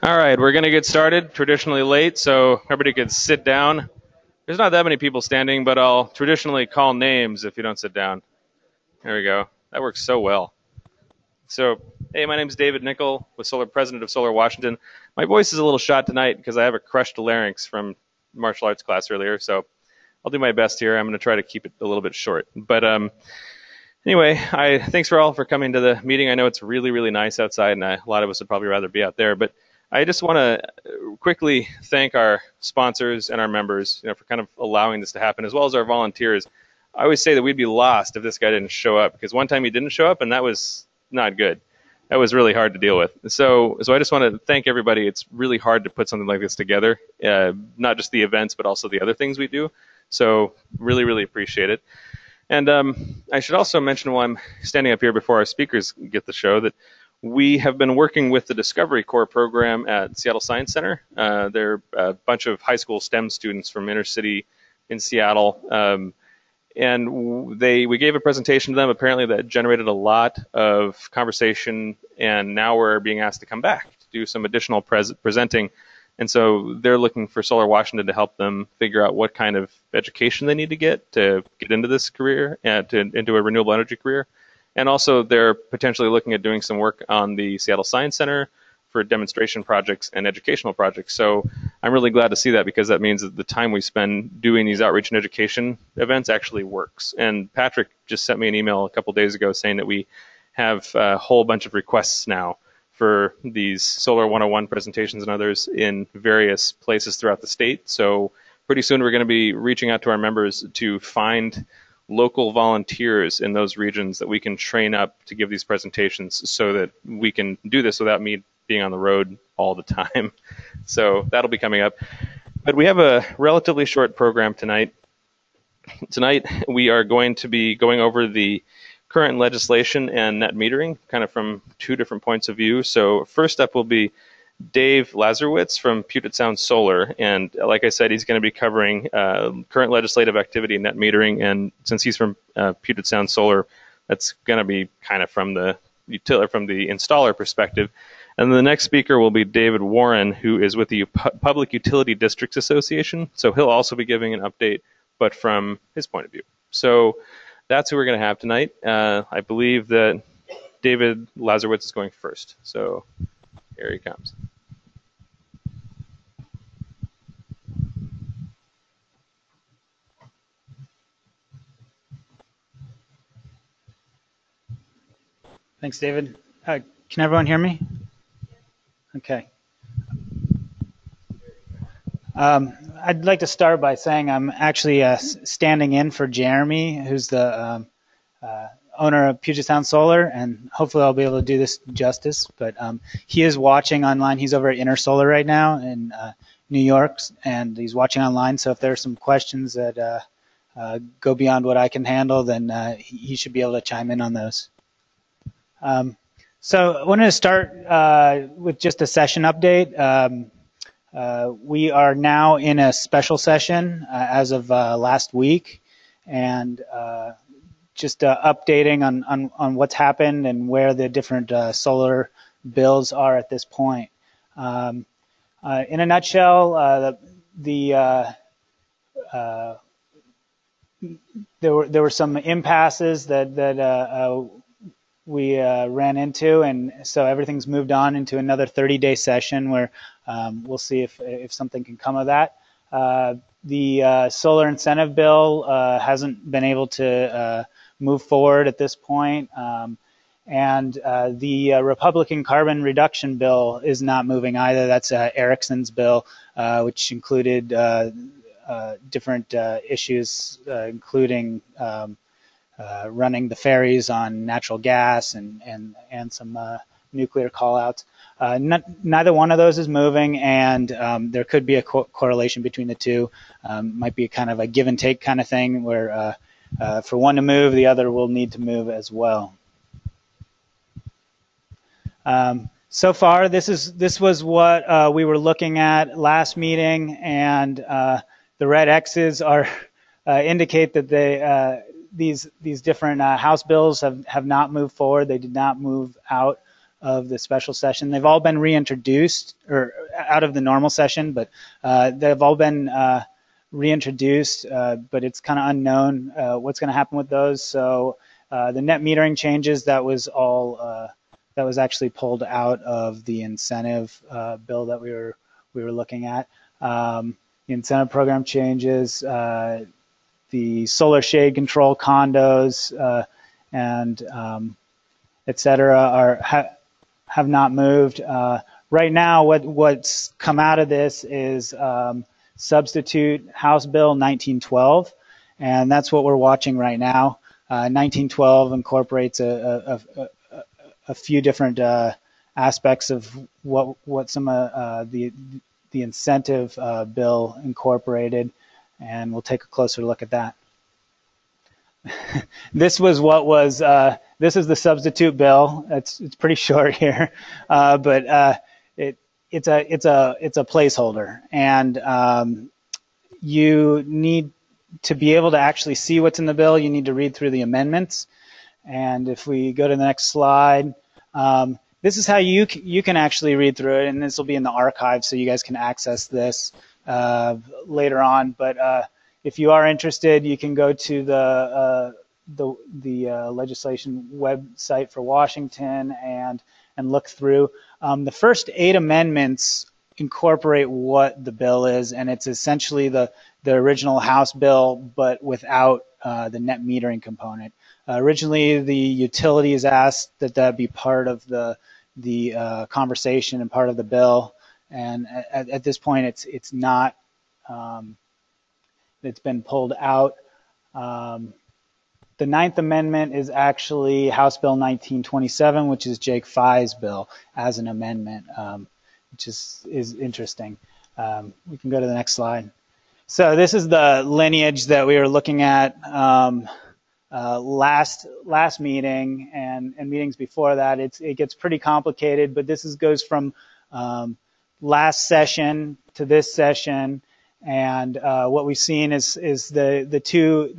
All right, we're going to get started, traditionally late, so everybody could sit down. There's not that many people standing, but I'll traditionally call names if you don't sit down. There we go. That works so well. So, hey, my name's David Nickel, president of Solar Washington. My voice is a little shot tonight because I have a crushed larynx from martial arts class earlier, so I'll do my best here. I'm going to try to keep it a little bit short. But anyway, thanks for all for coming to the meeting. I know it's really, really nice outside, and a lot of us would probably rather be out there, but I just want to quickly thank our sponsors and our members, for kind of allowing this to happen, as well as our volunteers. I always say that we'd be lost if this guy didn't show up, because one time he didn't show up, and that was not good. That was really hard to deal with. So I just want to thank everybody. It's really hard to put something like this together, not just the events, but also the other things we do. So really, really appreciate it. And I should also mention while I'm standing up here before our speakers get the show that we have been working with the Discovery Corps program at Seattle Science Center. They're a bunch of high school STEM students from inner city in Seattle. And we gave a presentation to them, apparently that generated a lot of conversation, and now we're being asked to come back to do some additional presenting. And so they're looking for Solar Washington to help them figure out what kind of education they need to get into this career, into a renewable energy career. And also they're potentially looking at doing some work on the Seattle Science Center for demonstration projects and educational projects. So I'm really glad to see that, because that means that the time we spend doing these outreach and education events actually works. And Patrick just sent me an email a couple days ago saying that we have a whole bunch of requests now for these Solar 101 presentations and others in various places throughout the state. So pretty soon we're going to be reaching out to our members to find local volunteers in those regions that we can train up to give these presentations, so that we can do this without me being on the road all the time. So that'll be coming up. But we have a relatively short program tonight. Tonight we are going to be going over the current legislation and net metering, kind of from two different points of view. So first up will be Dave Lazerwitz from Puget Sound Solar, and like I said, he's going to be covering current legislative activity and net metering. And since he's from Puget Sound Solar, that's going to be kind of from the installer perspective. And the next speaker will be David Warren, who is with the Public Utility Districts Association. So he'll also be giving an update, but from his point of view. So that's who we're going to have tonight. I believe that David Lazerwitz is going first. So here he comes. Thanks, David. Can everyone hear me? Okay. I'd like to start by saying I'm actually standing in for Jeremy, who's the owner of Puget Sound Solar, and hopefully I'll be able to do this justice. But he is watching online. He's over at Inner Solar right now in New York, and he's watching online. So if there are some questions that go beyond what I can handle, then he should be able to chime in on those. So I wanted to start with just a session update. We are now in a special session as of last week, and just updating on what's happened and where the different solar bills are at this point. In a nutshell, there were some impasses that we ran into, and so everything's moved on into another 30-day session where we'll see if something can come of that. The solar incentive bill hasn't been able to move forward at this point, and the Republican carbon reduction bill is not moving either. That's Erickson's bill, which included different issues, including running the ferries on natural gas and some nuclear callouts. Neither one of those is moving, and there could be a correlation between the two. Might be kind of a give and take kind of thing where for one to move, the other will need to move as well. So far, this was what we were looking at last meeting, and the red X's are indicate that these different House bills have not moved forward. They did not move out of the special session. They've all been reintroduced, or out of the normal session, but they've all been reintroduced, but it's kind of unknown what's going to happen with those. So the net metering changes, that was all that was actually pulled out of the incentive bill that we were looking at. The incentive program changes, the solar shade control condos, and et cetera have not moved. Right now, what's come out of this is substitute House Bill 1912, and that's what we're watching right now. 1912 incorporates a few different aspects of what some of the incentive bill incorporated, and we'll take a closer look at that. This was what was. This is the substitute bill. It's pretty short here, but it's a placeholder, and you need to be able to actually see what's in the bill. You need to read through the amendments. And if we go to the next slide, this is how you can actually read through it, and this will be in the archive, so you guys can access this later on. But if you are interested, you can go to the legislation website for Washington and look through. The first 8 amendments incorporate what the bill is, and it's essentially the original House bill, but without the net metering component. Originally, the utilities asked that be part of the conversation and part of the bill, and at this point, it's not. It's been pulled out. The 9th Amendment is actually House Bill 1927, which is Jake Fye's bill as an amendment, which is interesting. We can go to the next slide. So this is the lineage that we were looking at last meeting and meetings before that. It gets pretty complicated, but this goes from last session to this session, and what we've seen is the two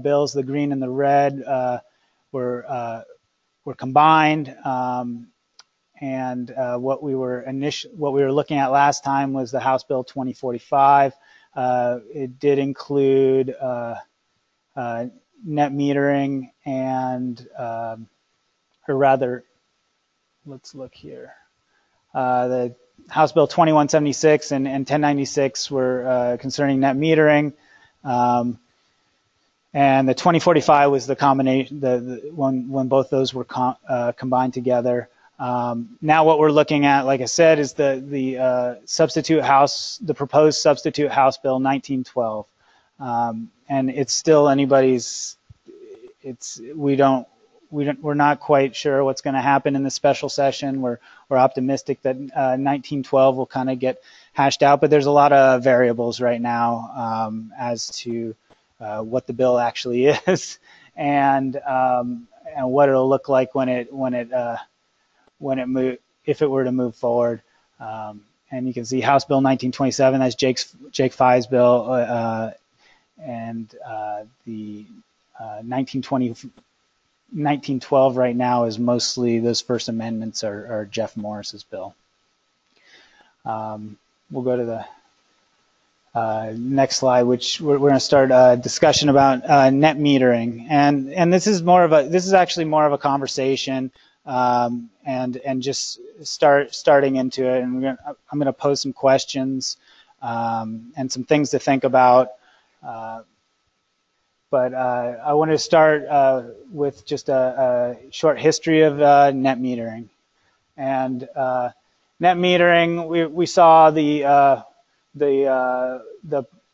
bills, the green and the red, were combined. And what we were looking at last time was the House Bill 2045. It did include net metering and, or rather, let's look here. The House Bill 2176 and 1096 were concerning net metering. And the 2045 was the combination, when both those were combined together. Now what we're looking at, like I said, is the proposed substitute House Bill 1912, and it's still anybody's. We're not quite sure what's going to happen in the special session. We're optimistic that 1912 will kind of get hashed out, but there's a lot of variables right now as to what the bill actually is and what it'll look like if it were to move forward. And you can see House Bill 1927, that's Jake Fye's bill, and the 1912 right now is mostly those first amendments are Jeff Morris's bill. We'll go to the next slide, which we're going to start a discussion about net metering, and this is actually more of a conversation. And just starting into it, and I'm going to pose some questions and some things to think about. But I want to start with just a short history of net metering. And net metering, we saw the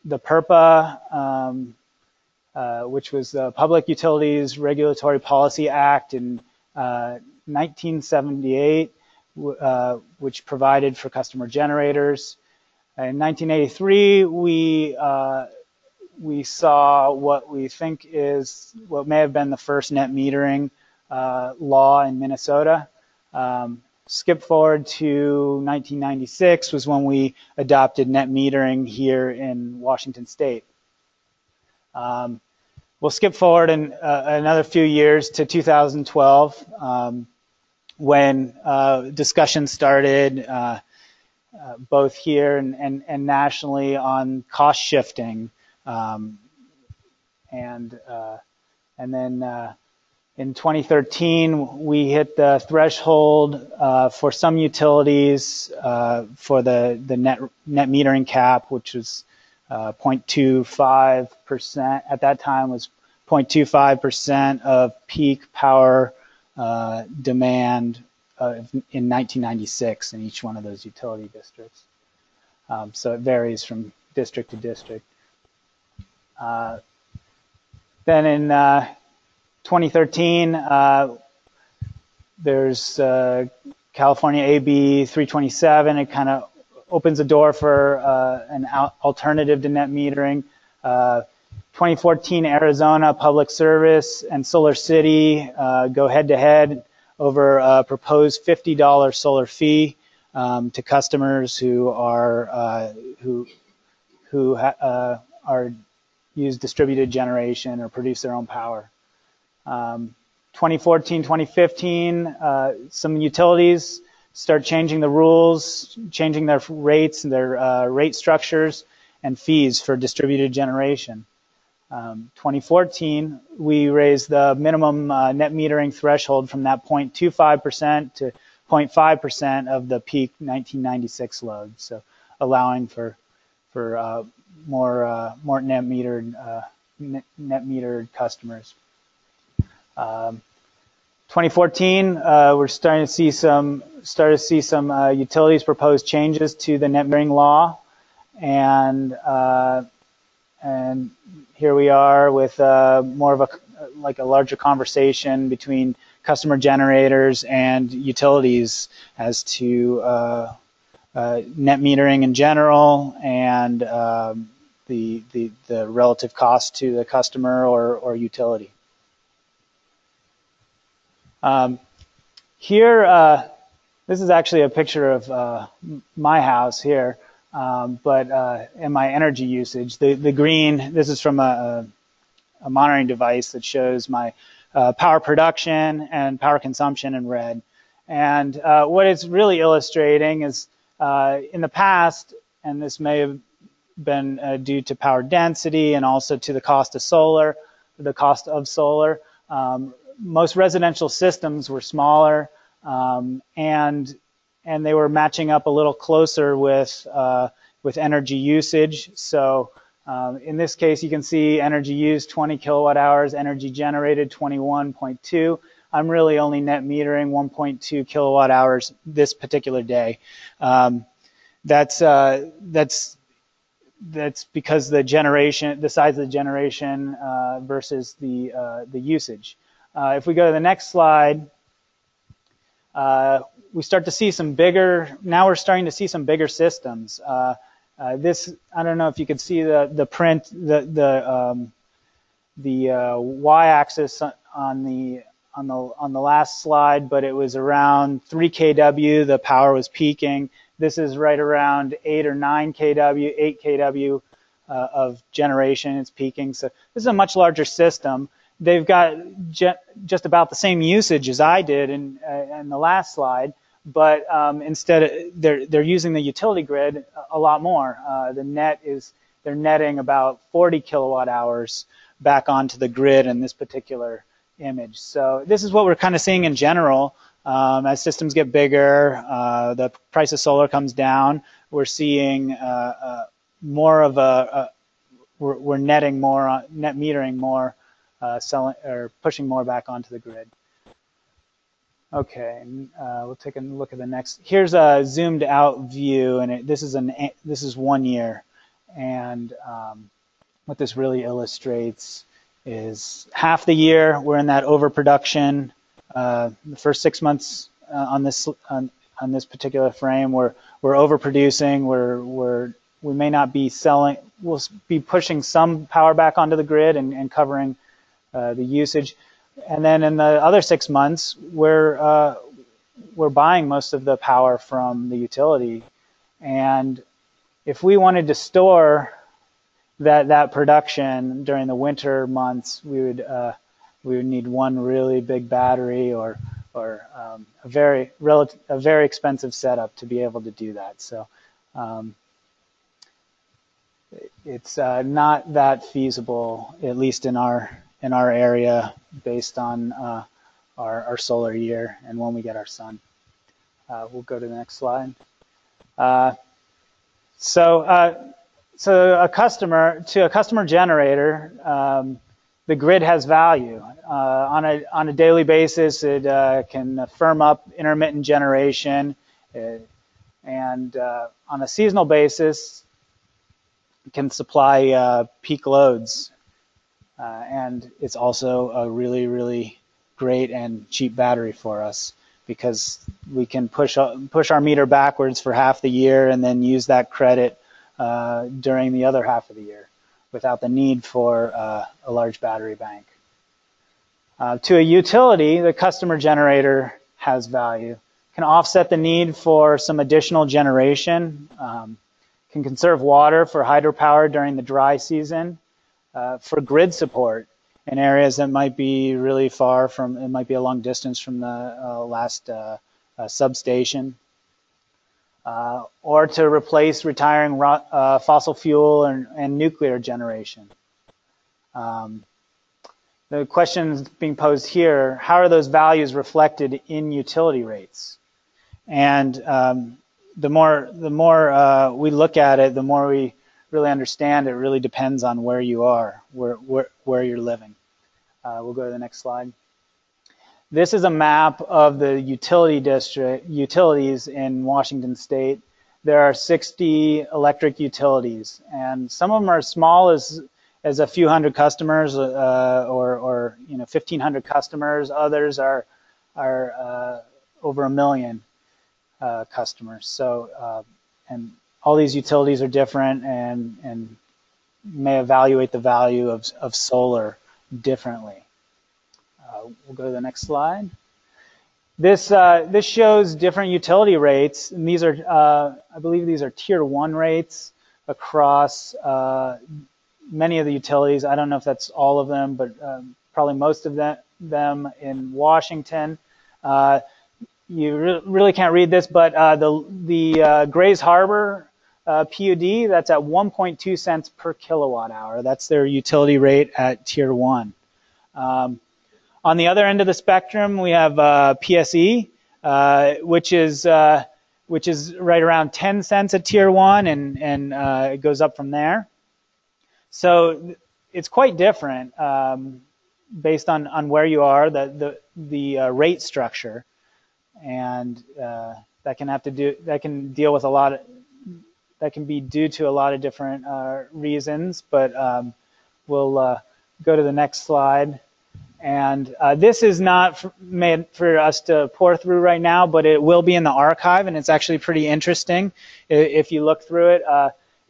PURPA, which was the Public Utilities Regulatory Policy Act in 1978, which provided for customer generators. In 1983, we saw what we think is what may have been the first net metering law in Minnesota. Skip forward to 1996 was when we adopted net metering here in Washington State. We'll skip forward another few years to 2012. when discussions started, both here and nationally, on cost shifting, and then in 2013 we hit the threshold for some utilities for the net metering cap, which was 0.25%. At that time was 0.25% of peak power demand in 1996 in each one of those utility districts. So it varies from district to district. Then in 2013, there's California AB 327. It kind of opens the door for an alternative to net metering. 2014, Arizona Public Service and Solar City go head-to-head over a proposed $50 solar fee to customers who use distributed generation or produce their own power. 2014, 2015, some utilities start changing the rules, changing their rates and their rate structures and fees for distributed generation. 2014, we raised the minimum net metering threshold from that 0.25% to 0.5% of the peak 1996 load, so allowing for more net metered customers. 2014, we're starting to see some utilities propose changes to the net metering law, and here we are with more of a larger conversation between customer generators and utilities as to net metering in general and the relative cost to the customer or utility. Here, this is actually a picture of my house here, but in my energy usage. The green, this is from a monitoring device that shows my power production and power consumption in red. And what it's really illustrating is in the past, and this may have been due to power density and also to the cost of solar, most residential systems were smaller, and they were matching up a little closer with energy usage. So in this case, you can see energy used 20 kilowatt hours, energy generated 21.2. I'm really only net metering 1.2 kilowatt hours this particular day. That's because the size of the generation versus the usage. If we go to the next slide, we start to see some bigger. Now we're starting to see some bigger systems. This, I don't know if you could see the print, the y-axis on the last slide, but it was around 3 kW. The power was peaking. This is right around 8 or 9 kW, 8 kW of generation. It's peaking. So this is a much larger system. They've got just about the same usage as I did in the last slide, but instead they're using the utility grid a lot more. They're netting about 40 kilowatt hours back onto the grid in this particular image. So this is what we're kind of seeing in general. As systems get bigger, the price of solar comes down. We're seeing more of we're netting more, net metering more. Selling or pushing more back onto the grid. Okay, we'll take a look at the next. Here's a zoomed out view, and this is 1 year. And what this really illustrates is half the year we're in that overproduction. The first 6 months on this particular frame, we're overproducing. We may not be selling. We'll be pushing some power back onto the grid and covering the usage, and then in the other 6 months, we're buying most of the power from the utility. And if we wanted to store that production during the winter months, we would need one really big battery or a very expensive setup to be able to do that. So it's not that feasible, at least in our area, based on our solar year and when we get our sun. We'll go to the next slide. So a customer generator, the grid has value. On a daily basis, it can firm up intermittent generation, and on a seasonal basis, it can supply peak loads. And it's also a really, really great and cheap battery for us, because we can push our meter backwards for half the year and then use that credit during the other half of the year without the need for a large battery bank. To a utility, the customer generator has value. Can offset the need for some additional generation, can conserve water for hydropower during the dry season, for grid support in areas that might be really far from, it might be a long distance from the last substation, or to replace retiring fossil fuel and nuclear generation. The question being posed here, how are those values reflected in utility rates? And the more we look at it, the more we really understand it really depends on where you are, where you're living. We'll go to the next slide. This is a map of the utilities in Washington State. There are 60 electric utilities, and some of them are as small as a few hundred customers, or 1,500 customers. Others are over 1 million customers. So, and all these utilities are different, and may evaluate the value of solar differently. We'll go to the next slide. This shows different utility rates, and these are, I believe these are Tier 1 rates across many of the utilities. I don't know if that's all of them, but probably most of them in Washington. You really can't read this, but the Grays Harbor PUD, that's at 1.2 cents per kilowatt hour. That's their utility rate at Tier 1. On the other end of the spectrum, we have PSE, which is right around 10 cents at Tier 1, and it goes up from there. So it's quite different based on where you are, the rate structure, and that can deal with a lot of, that can be due to a lot of different reasons. But we'll go to the next slide. And this is not made for us to pour through right now, but it will be in the archive, and it's actually pretty interesting if you look through it.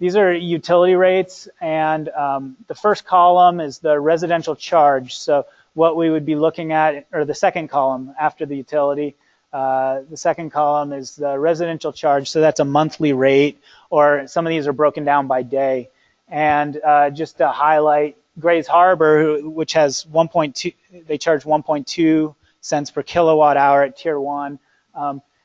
These are utility rates, and the first column is the residential charge. So what we would be looking at, or the second column after the utility, the second column is the residential charge. So that's a monthly rate, or some of these are broken down by day. And just to highlight, Grays Harbor, which has 1.2, they charge 1.2 cents per kilowatt hour at Tier 1.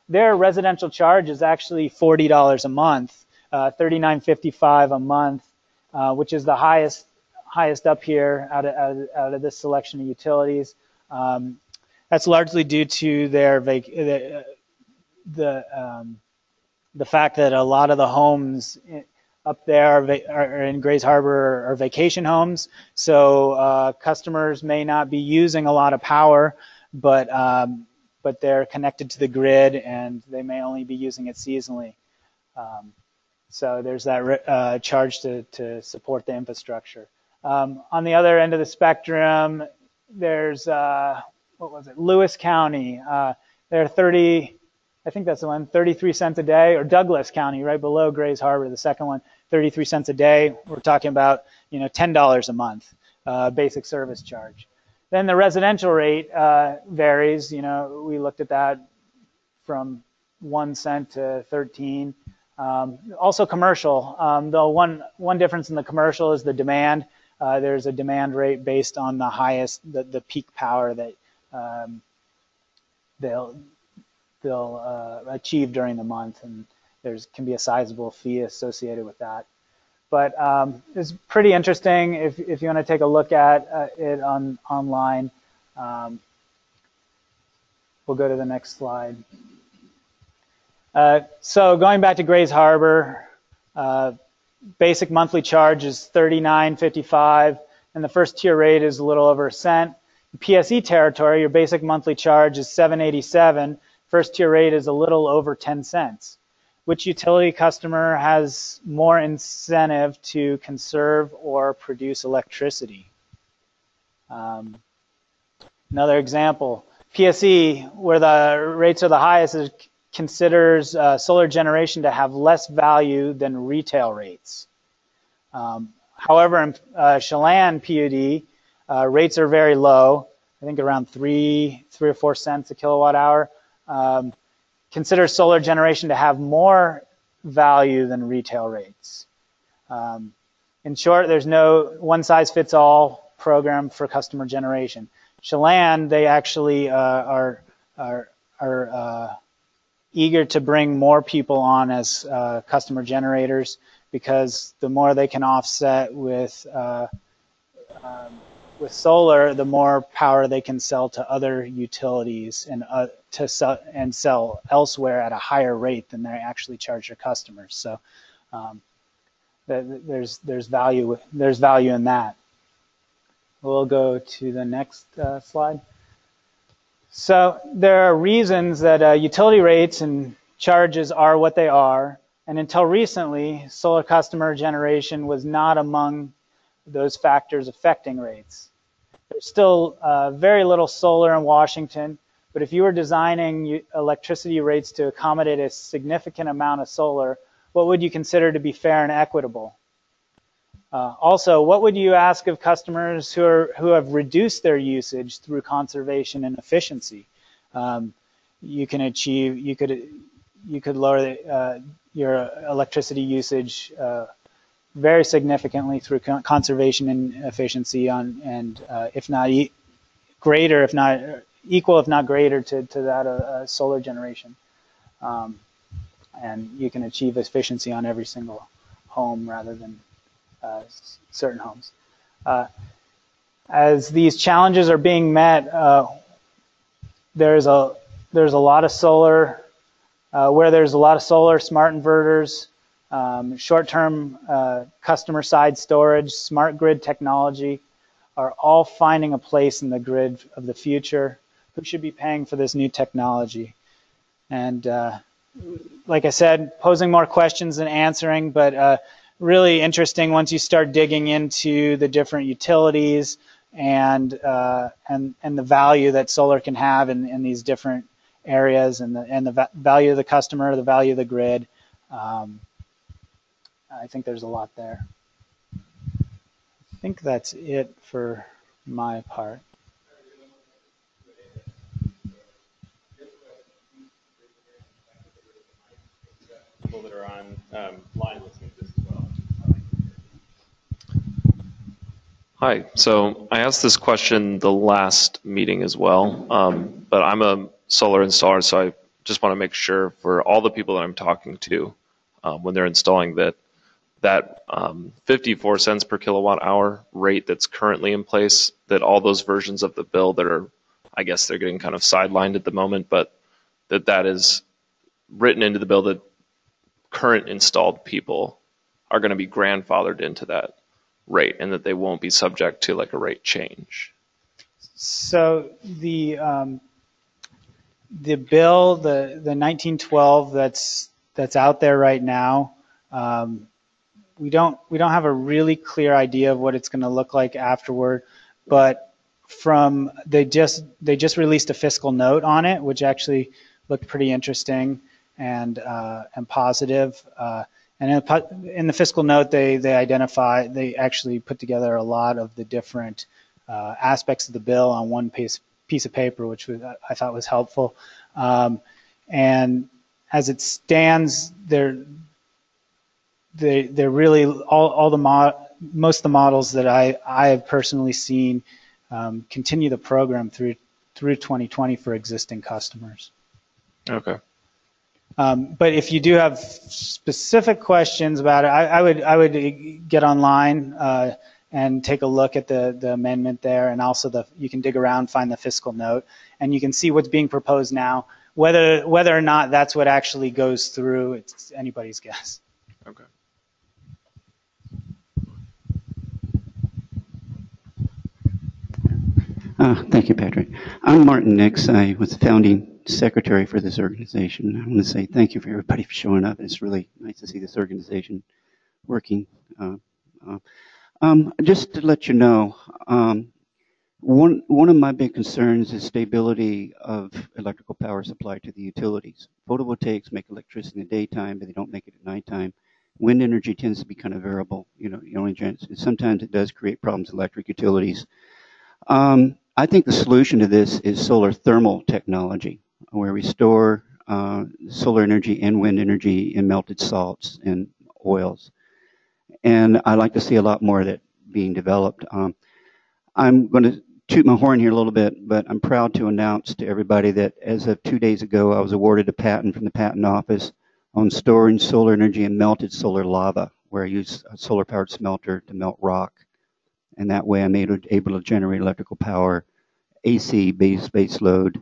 Their residential charge is actually $40 a month, $39.55 a month, which is the highest up here out of this selection of utilities. That's largely due to their the fact that a lot of the homes up there are in Grays Harbor are vacation homes, so customers may not be using a lot of power, but they're connected to the grid and they may only be using it seasonally. So there's that charge to support the infrastructure. On the other end of the spectrum, there's what was it? Lewis County. They're 30. I think that's the one, 33 cents a day, or Douglas County, right below Grays Harbor, the second one, 33 cents a day. We're talking about, $10 a month, basic service charge. Then the residential rate varies. We looked at that from 1 cent to 13. Also commercial. The one difference in the commercial is the demand. There's a demand rate based on the highest, the peak power that they'll achieve during the month, and can be a sizable fee associated with that. But it's pretty interesting if you want to take a look at it online. We'll go to the next slide. So going back to Grays Harbor, basic monthly charge is $39.55, and the first tier rate is a little over a cent. In PSE territory, your basic monthly charge is $7.87. First tier rate is a little over 10 cents. Which utility customer has more incentive to conserve or produce electricity? Another example, PSE, where the rates are the highest, considers solar generation to have less value than retail rates. However, in Chelan PUD, rates are very low, I think around 3 or 4 cents a kilowatt hour. Considers solar generation to have more value than retail rates. In short, there's no one-size-fits-all program for customer generation. Chelan, they actually are eager to bring more people on as customer generators, because the more they can offset with solar, the more power they can sell to other utilities and sell elsewhere at a higher rate than they actually charge their customers. So there's value in that. We'll go to the next slide. So there are reasons that utility rates and charges are what they are, and until recently, solar customer generation was not among those factors affecting rates. There's still very little solar in Washington, but if you were designing electricity rates to accommodate a significant amount of solar, what would you consider to be fair and equitable? Also, what would you ask of customers who have reduced their usage through conservation and efficiency? You could lower your electricity usage very significantly through conservation and efficiency, if not greater, if not equal, if not greater to that of solar generation. And you can achieve efficiency on every single home rather than certain homes. As these challenges are being met, there's a lot of solar. Where there's a lot of solar, smart inverters, short-term customer-side storage, smart grid technology are all finding a place in the grid of the future. Who should be paying for this new technology? And like I said, posing more questions than answering, but really interesting once you start digging into the different utilities and the value that solar can have in these different areas, and the value of the customer, the value of the grid. I think there's a lot there. I think that's it for my part. People that are on line listening to this as well. Hi. So I asked this question the last meeting as well, but I'm a solar installer, so I just want to make sure for all the people that I'm talking to when they're installing that 54 cents per kilowatt hour rate that's currently in place, that all those versions of the bill that are, I guess they're getting kind of sidelined at the moment, but that is written into the bill that current installed people are going to be grandfathered into that rate, and that they won't be subject to like a rate change. So the bill, the 1912 that's out there right now, we don't have a really clear idea of what it's going to look like afterward, but they just released a fiscal note on it, which actually looked pretty interesting and positive. And in the fiscal note, they actually put together a lot of the different aspects of the bill on one piece of paper, which I thought was helpful. And as it stands, they're really most of the models that I have personally seen continue the program through through 2020 for existing customers. Okay. But if you do have specific questions about it, I would get online and take a look at the amendment there, and also you can dig around, find the fiscal note, and you can see what's being proposed now. Whether or not that's what actually goes through, it's anybody's guess. Okay. Thank you, Patrick. I'm Martin Nix. I was the founding secretary for this organization. I want to say thank you for everybody for showing up. It's really nice to see this organization working. Just to let you know, one of my big concerns is stability of electrical power supply to the utilities. Photovoltaics make electricity in the daytime, but they don't make it at nighttime. Wind energy tends to be kind of variable. Sometimes it does create problems with electric utilities. I think the solution to this is solar thermal technology, where we store solar energy and wind energy in melted salts and oils. And I'd like to see a lot more of that being developed. I'm going to toot my horn here a little bit, but I'm proud to announce to everybody that as of 2 days ago, I was awarded a patent from the patent office on storing solar energy in melted solar lava, where I use a solar-powered smelter to melt rock. And that way I'm able to generate electrical power, AC base load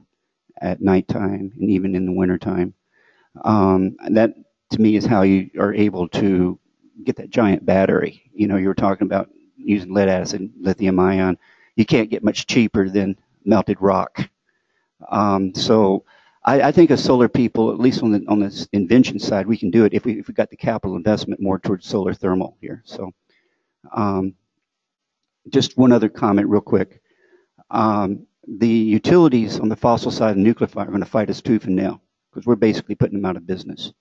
at nighttime and even in the wintertime. That, to me, is how you are able to get that giant battery. You were talking about using lead acid, lithium ion. You can't get much cheaper than melted rock. So I think as solar people, at least on this invention side, we can do it if we got the capital investment more towards solar thermal here. So just one other comment real quick. The utilities on the fossil side of the nuclear are going to fight us tooth and nail because we're basically putting them out of business.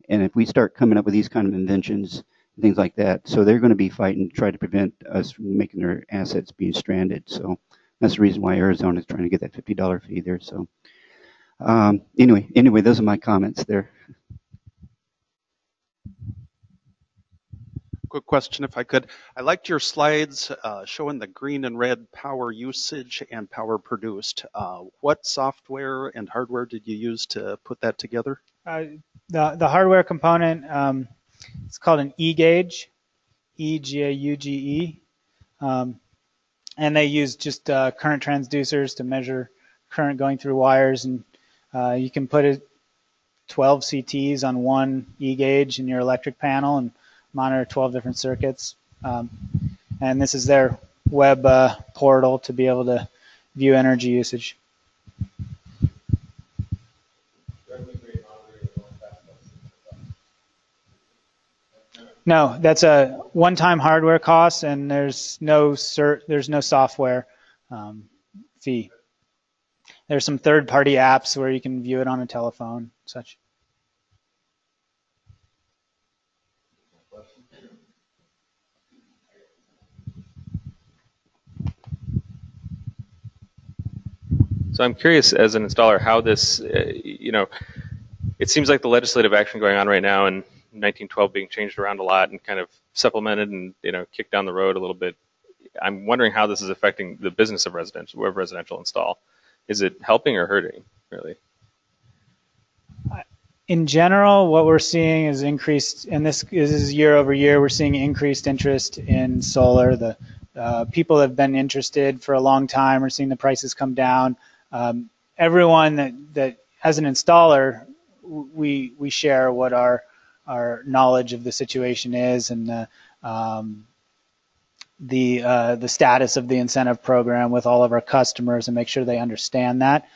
And if we start coming up with these kind of inventions, things like that, so they're going to be fighting to try to prevent us from making their assets being stranded. So that's the reason why Arizona is trying to get that $50 fee there. So anyway, those are my comments there. Quick question, if I could. I liked your slides showing the green and red power usage and power produced. What software and hardware did you use to put that together? The hardware component, it's called an E-gauge, E-G-A-U-G-E. And they use just current transducers to measure current going through wires. And you can put 12 CTs on one E-gauge in your electric panel and monitor 12 different circuits. And this is their web portal to be able to view energy usage. No, that's a one-time hardware cost, and there's no software fee. There's some third-party apps where you can view it on a telephone, such. So I'm curious, as an installer, how this, it seems like the legislative action going on right now and 1912 being changed around a lot and kind of supplemented and kicked down the road a little bit. I'm wondering how this is affecting the business of residential install. Is it helping or hurting, really? In general, what we're seeing is increased, and this is year over year, we're seeing increased interest in solar. The people have been interested for a long time. We're seeing the prices come down. Everyone that as an installer, we share what our knowledge of the situation is and the status of the incentive program with all of our customers and make sure they understand that.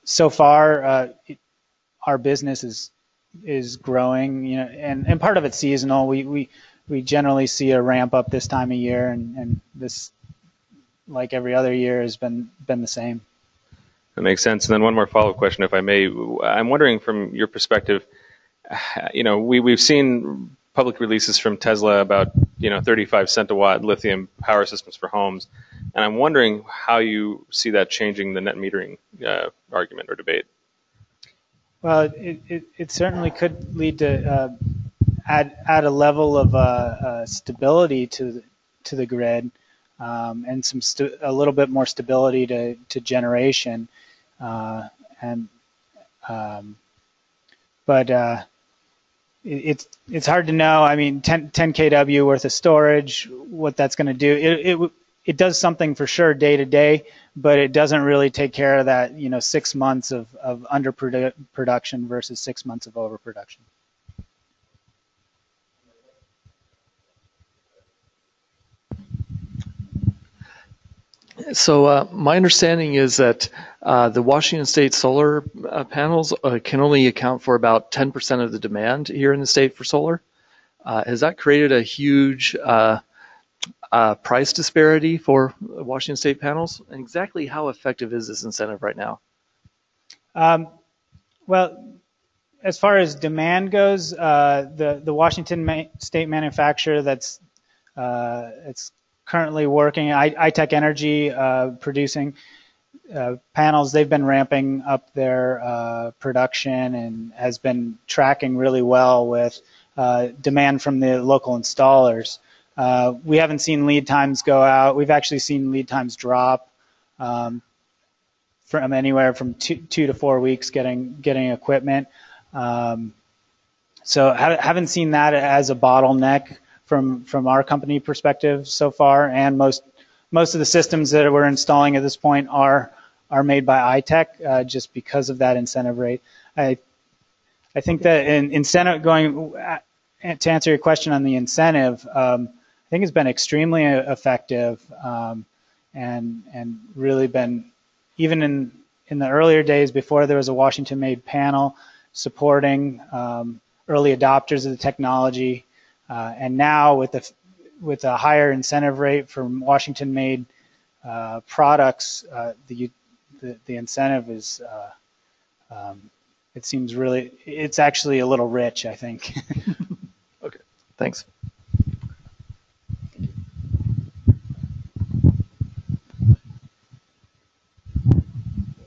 So far, our business is growing, and part of it's seasonal. We generally see a ramp up this time of year, and this, like every other year, has been the same. That makes sense. And then one more follow-up question, if I may. I'm wondering, from your perspective, we've seen public releases from Tesla about 35 cent a watt lithium power systems for homes, and I'm wondering how you see that changing the net metering argument or debate. Well, it certainly could lead to add a level of stability to the grid. and a little bit more stability to generation. And but it's hard to know. I mean, 10 kW worth of storage, what that's going to do. It does something for sure day to day, but it doesn't really take care of that, 6 months of underproduction versus 6 months of overproduction. So my understanding is that the Washington State solar panels can only account for about 10% of the demand here in the state for solar. Has that created a huge price disparity for Washington State panels? And exactly how effective is this incentive right now? Well, as far as demand goes, the Washington State manufacturer that's it's currently working, iTech Energy, producing panels. They've been ramping up their production and has been tracking really well with demand from the local installers. We haven't seen lead times go out. We've actually seen lead times drop from anywhere from 2 to 4 weeks getting equipment. So haven't seen that as a bottleneck from our company perspective so far, and most of the systems that we're installing at this point are made by iTech just because of that incentive rate. I think that incentive to answer your question on the incentive, I think it's been extremely effective and really been, even in the earlier days before there was a Washington-made panel, supporting early adopters of the technology. And now with a higher incentive rate from Washington-made products, the incentive is it seems really, it's actually a little rich, I think. Okay, thanks.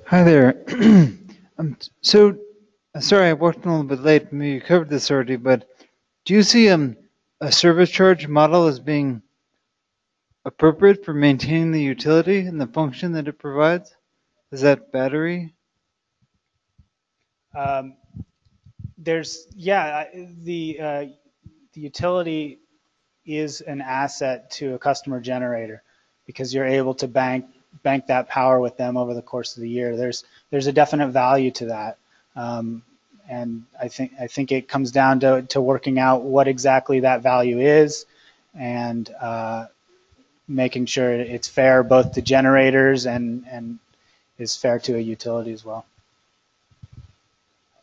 Hi there. So, sorry I walked in a little bit late. Maybe you covered this already, but do you see a service charge model as being appropriate for maintaining the utility and the function that it provides? Is that battery? The utility is an asset to a customer generator because you're able to bank that power with them over the course of the year. There's a definite value to that, and I think it comes down to working out what exactly that value is, and making sure it's fair both to generators and is fair to a utility as well.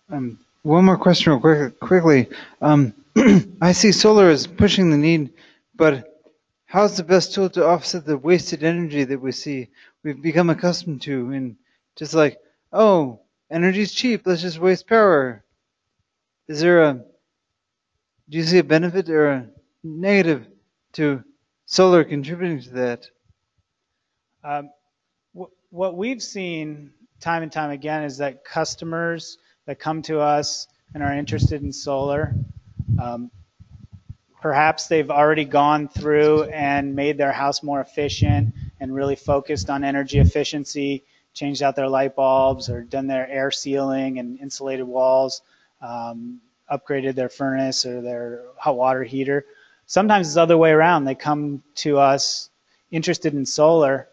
One more question real quickly. I see solar as pushing the need, but how's the best tool to offset the wasted energy that we've become accustomed to, and just like, oh, energy's cheap, let's just waste power. Do you see a benefit or a negative to solar contributing to that? What we've seen time and time again is that customers that come to us and are interested in solar, perhaps they've already gone through and made their house more efficient and really focused on energy efficiency, changed out their light bulbs or done their air sealing and insulated walls, upgraded their furnace or their hot water heater. Sometimes it's the other way around. They come to us interested in solar,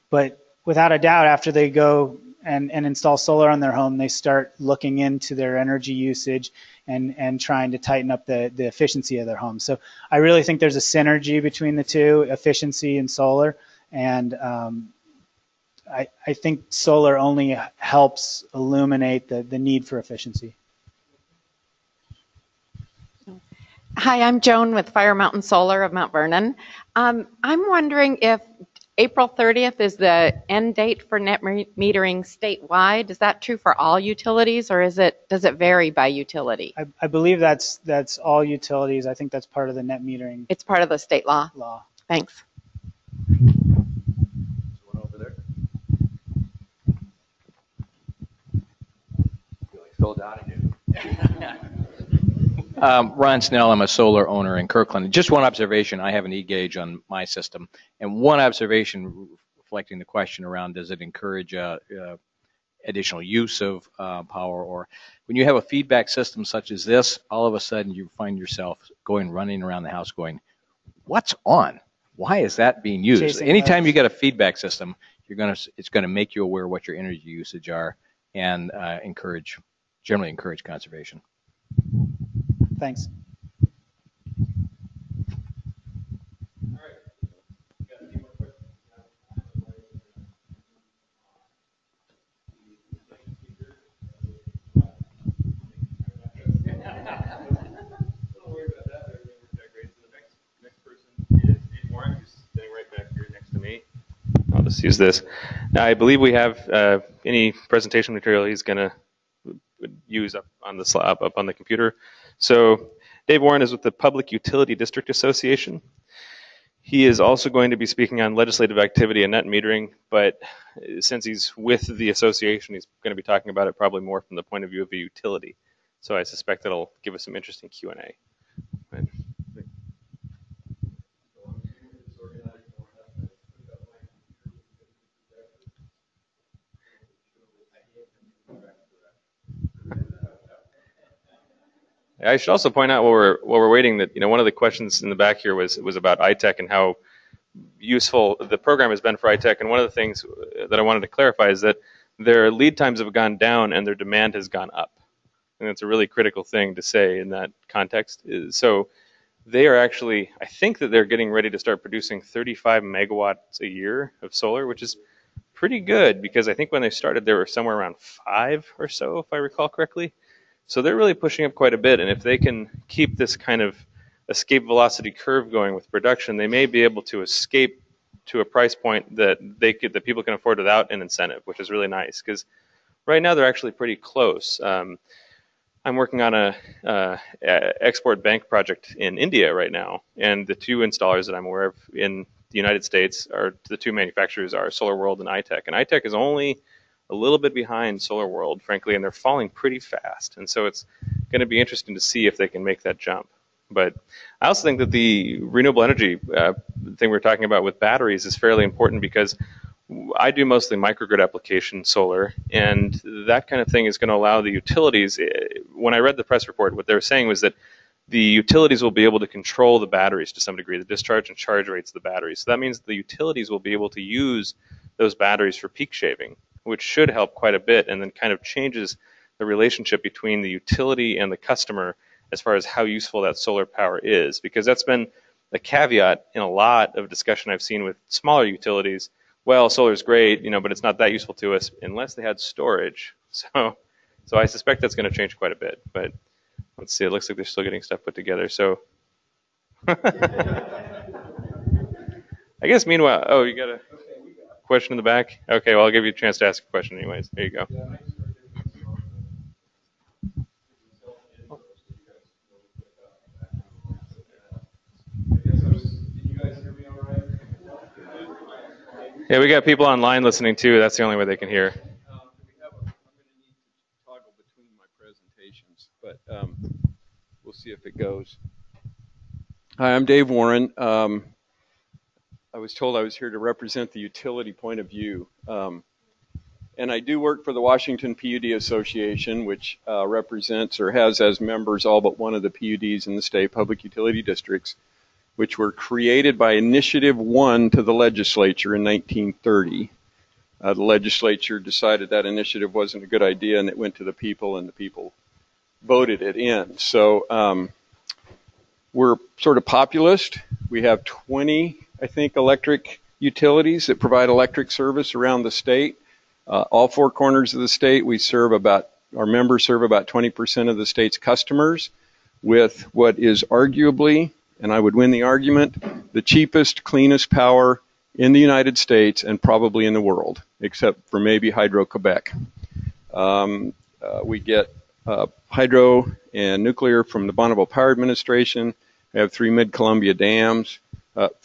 but without a doubt, after they go and install solar on their home, they start looking into their energy usage and trying to tighten up the efficiency of their home. So I really think there's a synergy between the two, efficiency and solar. And I think solar only helps illuminate the need for efficiency. Hi, I'm Joan with Fire Mountain Solar of Mount Vernon. I'm wondering if April 30th is the end date for net metering statewide. Is that true for all utilities, or does it vary by utility? I believe that's all utilities. I think that's part of the net metering. It's part of the state law. Thanks. Over there. You like scroll down and Ron Snell, I'm a solar owner in Kirkland. Just one observation, I have an E-gauge on my system, and one observation reflecting the question around, does it encourage additional use of power, or when you have a feedback system such as this, all of a sudden you find yourself running around the house going, what's on? Why is that being used? Chasing Anytime lights. you get a feedback system, it's going to make you aware of what your energy usage are and generally encourage conservation. Thanks. I'll just use this. Now, I believe we have any presentation material he's going to use up on the computer. So Dave Warren is with the Public Utility District Association. He is also going to be speaking on legislative activity and net metering, but since he's with the association, he's going to be talking about it probably more from the point of view of a utility. So I suspect that'll give us some interesting Q&A. I should also point out while we're waiting that one of the questions in the back here was about ITEC and how useful the program has been for ITEC. And one of the things that I wanted to clarify is that their lead times have gone down and their demand has gone up. And that's a really critical thing to say in that context. So they are actually, I think that they're getting ready to start producing 35 megawatts a year of solar, which is pretty good because I think when they started, they were somewhere around 5 or so, if I recall correctly. So they're really pushing up quite a bit, and if they can keep this kind of escape velocity curve going with production, they may be able to escape to a price point that people can afford without an incentive, which is really nice because right now they're actually pretty close. I'm working on a export bank project in India right now, and the two installers that I'm aware of in the United States are the two manufacturers are SolarWorld and ITEC, and ITEC is only a little bit behind SolarWorld, frankly, and they're falling pretty fast. And so it's going to be interesting to see if they can make that jump. But I also think that the renewable energy thing we're talking about with batteries is fairly important because I do mostly microgrid application solar, and that kind of thing is going to allow the utilities. When I read the press report, what they were saying was that the utilities will be able to control the batteries to some degree, the discharge and charge rates of the batteries. So that means the utilities will be able to use those batteries for peak shaving, which should help quite a bit and then kind of changes the relationship between the utility and the customer as far as how useful that solar power is. Because that's been a caveat in a lot of discussion I've seen with smaller utilities. Well, solar is great, but it's not that useful to us unless they had storage. So I suspect that's going to change quite a bit. But let's see, it looks like they're still getting stuff put together. So I guess meanwhile, you got a question in the back? Okay, well, I'll give you a chance to ask a question anyways. There you go. Yeah, we got people online listening too. That's the only way they can hear. I'm going to need to toggle between my presentations, but we'll see if it goes. Hi, I'm Dave Warren. I was told I was here to represent the utility point of view. And I do work for the Washington PUD Association, which represents or has as members all but one of the PUDs in the state, public utility districts, which were created by Initiative 1 to the legislature in 1930. The legislature decided that initiative wasn't a good idea, and it went to the people, and the people voted it in. So we're sort of populist. We have 20, I think, electric utilities that provide electric service around the state. All four corners of the state, our members serve about 20% of the state's customers with what is arguably, and I would win the argument, the cheapest, cleanest power in the United States and probably in the world, except for maybe Hydro-Quebec. We get hydro and nuclear from the Bonneville Power Administration. We have 3 Mid-Columbia dams,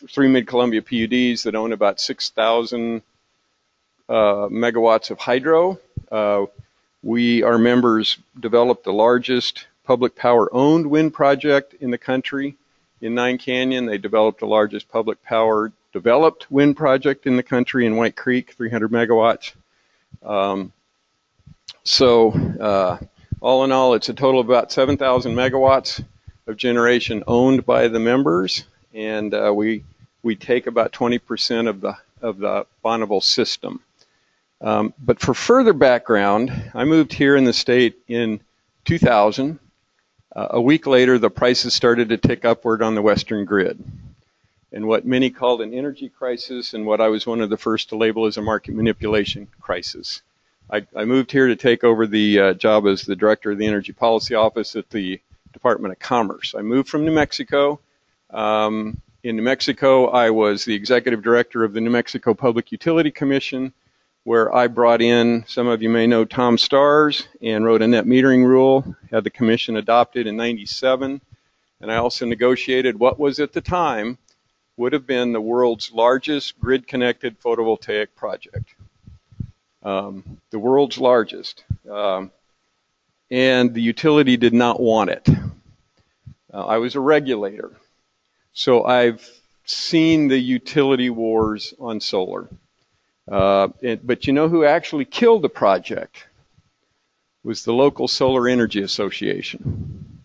3 Mid-Columbia PUDs that own about 6,000 megawatts of hydro. Our members developed the largest public power owned wind project in the country. In Nine Canyon, they developed the largest public power developed wind project in the country in White Creek, 300 megawatts. All in all, it's a total of about 7,000 megawatts of generation owned by the members, and we take about 20% of the Bonneville system. But for further background, I moved here in the state in 2000. A week later, the prices started to tick upward on the Western grid. And what many called an energy crisis, and what I was one of the first to label as a market manipulation crisis. I moved here to take over the job as the director of the Energy Policy Office at the Department of Commerce. I moved from New Mexico. In New Mexico, I was the executive director of the New Mexico Public Utility Commission, where I brought in, some of you may know Tom Stars, and wrote a net metering rule, had the commission adopted in '97, and I also negotiated what was at the time would have been the world's largest grid-connected photovoltaic project. The world's largest. And the utility did not want it. I was a regulator, so I've seen the utility wars on solar. But you know who actually killed the project? Was the local Solar Energy Association.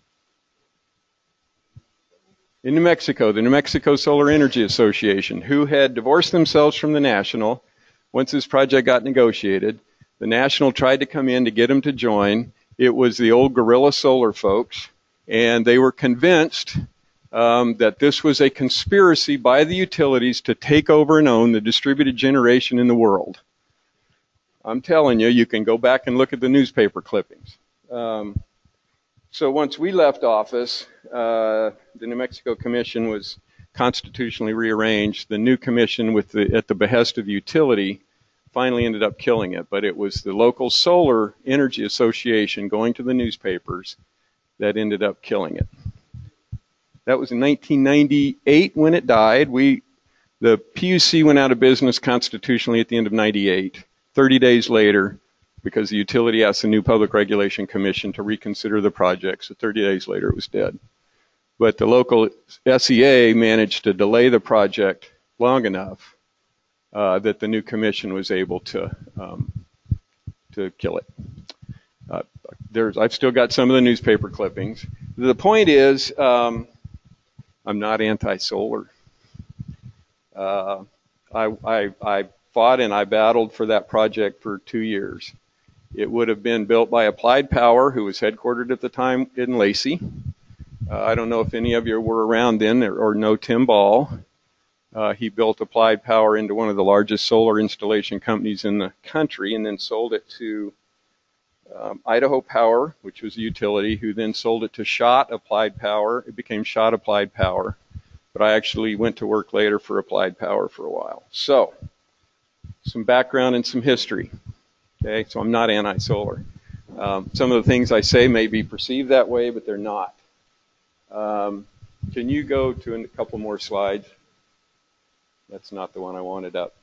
In New Mexico, the New Mexico Solar Energy Association, who had divorced themselves from the National. Once this project got negotiated, the National tried to come in to get them to join. It was the old guerrilla solar folks, and they were convinced that this was a conspiracy by the utilities to take over and own the distributed generation in the world. I'm telling you, you can go back and look at the newspaper clippings. So once we left office, the New Mexico Commission was constitutionally rearranged. The new commission, at the behest of the utility, finally ended up killing it. But it was the local Solar Energy Association going to the newspapers that ended up killing it. That was in 1998 when it died. The PUC went out of business constitutionally at the end of '98. 30 days later, because the utility asked the new Public Regulation Commission to reconsider the project, so 30 days later it was dead. But the local SEA managed to delay the project long enough that the new commission was able to kill it. I've still got some of the newspaper clippings. The point is, I'm not anti-solar. I fought and I battled for that project for 2 years. It would have been built by Applied Power, who was headquartered at the time in Lacey. I don't know if any of you were around then or know Tim Ball. He built Applied Power into one of the largest solar installation companies in the country and then sold it to Idaho Power, which was a utility, who then sold it to Schott Applied Power. It became Schott Applied Power. But I actually went to work later for Applied Power for a while. So, some background and some history. Okay, so I'm not anti-solar. Some of the things I say may be perceived that way, but they're not. Can you go to a couple more slides? That's not the one I wanted up.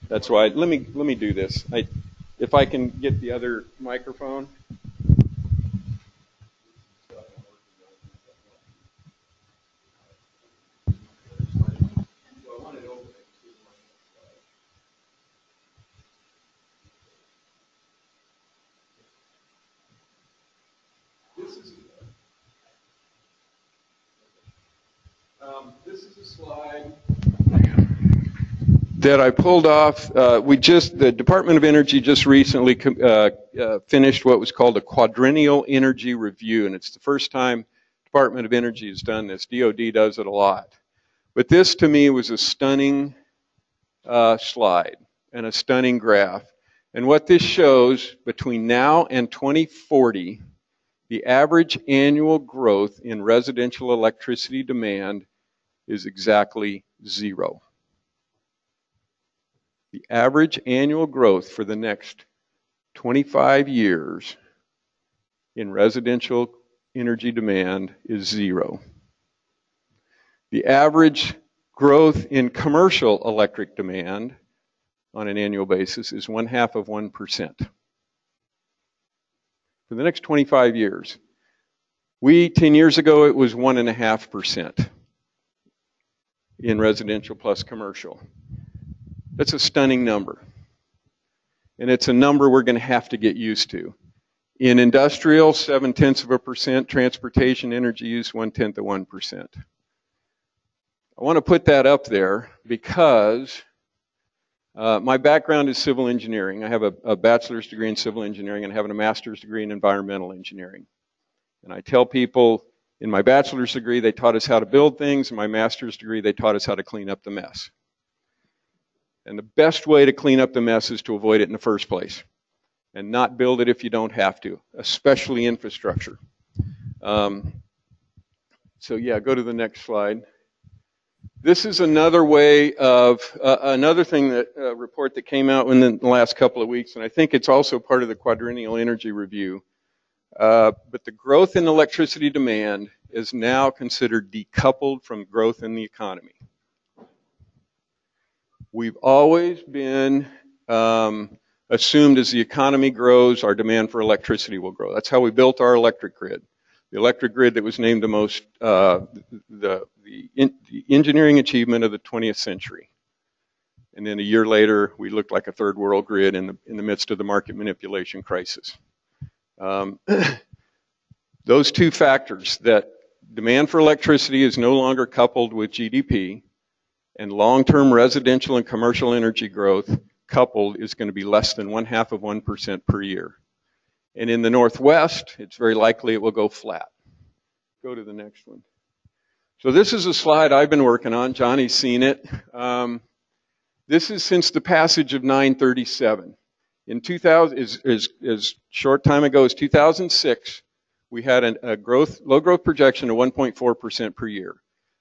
That's why. Let me do this. If I can get the other microphone. This is a slide that I pulled off. The Department of Energy just recently finished what was called a quadrennial energy review, and it's the first time Department of Energy has done this. DOD does it a lot. But this, to me, was a stunning slide and a stunning graph. And what this shows, between now and 2040, the average annual growth in residential electricity demand is exactly 0. The average annual growth for the next 25 years in residential energy demand is 0. The average growth in commercial electric demand on an annual basis is 0.5%. For the next 25 years. 10 years ago, it was 1.5% in residential plus commercial. That's a stunning number. And it's a number we're going to have to get used to. In industrial, 0.7%, transportation, energy use, 0.1%. I want to put that up there because my background is civil engineering. I have a bachelor's degree in civil engineering and I have a master's degree in environmental engineering. And I tell people in my bachelor's degree, they taught us how to build things. In my master's degree, they taught us how to clean up the mess. And the best way to clean up the mess is to avoid it in the first place and not build it if you don't have to, especially infrastructure. So yeah, go to the next slide. This is another way of, another thing that, report that came out in the last couple of weeks, and I think it's also part of the quadrennial energy review. But the growth in electricity demand is now considered decoupled from growth in the economy. We've always been assumed as the economy grows, our demand for electricity will grow. That's how we built our electric grid. The electric grid that was named the most, the engineering achievement of the 20th century. And then a year later, we looked like a third world grid in the midst of the market manipulation crisis. Those two factors, that demand for electricity is no longer coupled with GDP, and long-term residential and commercial energy growth coupled is going to be less than 0.5% per year. And in the Northwest, it's very likely it will go flat. Go to the next one. So this is a slide I've been working on. Johnny's seen it. This is since the passage of 937. In 2000, as short time ago as 2006, we had a low growth projection of 1.4% per year.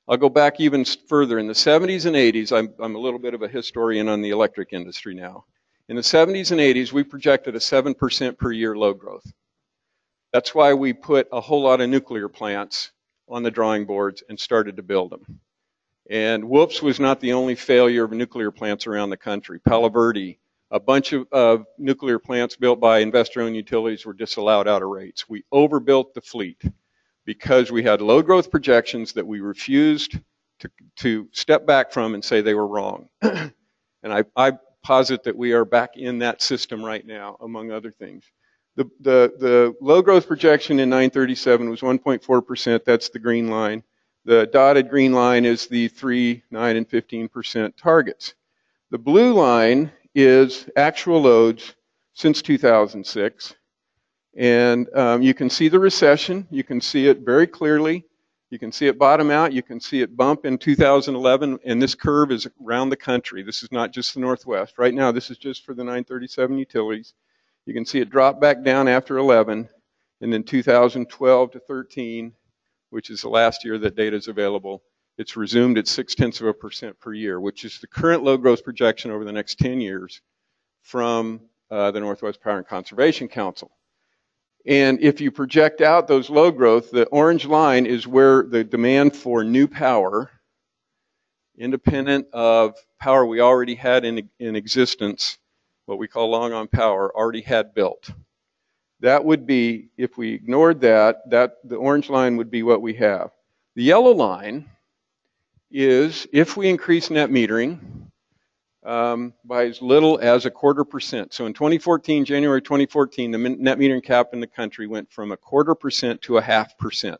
I'll go back even further. In the 70s and 80s, I'm a little bit of a historian on the electric industry now. In the 70s and 80s, we projected a 7% per year load growth. That's why we put a whole lot of nuclear plants on the drawing boards and started to build them. And whoops was not the only failure of nuclear plants around the country. Palo Verde, a bunch of nuclear plants built by investor-owned utilities were disallowed out of rates. We overbuilt the fleet because we had low growth projections that we refused to step back from and say they were wrong. And I posit that we are back in that system right now, among other things. The low growth projection in 937 was 1.4%. That's the green line. The dotted green line is the 3, 9, and 15% targets. The blue line is actual loads since 2006. And you can see the recession. You can see it very clearly. You can see it bottom out. You can see it bump in 2011. And this curve is around the country. This is not just the Northwest. Right now, this is just for the 937 utilities. You can see it drop back down after 11. And then 2012 to 13, which is the last year that data is available, it's resumed at 0.6% per year, which is the current low growth projection over the next 10 years from the Northwest Power and Conservation Council. And if you project out those low growth, the orange line is where the demand for new power, independent of power we already had in existence, what we call long on power, already had built. That would be, if we ignored that, the orange line would be what we have. The yellow line is if we increase net metering by as little as 0.25%. So in 2014, January 2014, the net metering cap in the country went from 0.25% to 0.5%,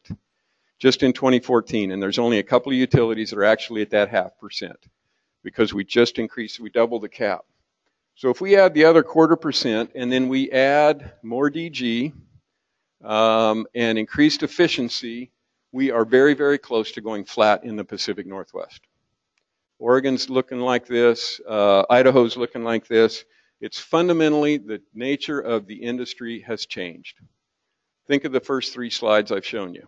just in 2014. And there's only a couple of utilities that are actually at that 0.5% because we just increased, we doubled the cap. So if we add the other 0.25% and then we add more DG and increased efficiency, we are very, very close to going flat in the Pacific Northwest. Oregon's looking like this. Idaho's looking like this. It's fundamentally the nature of the industry has changed. Think of the first 3 slides I've shown you.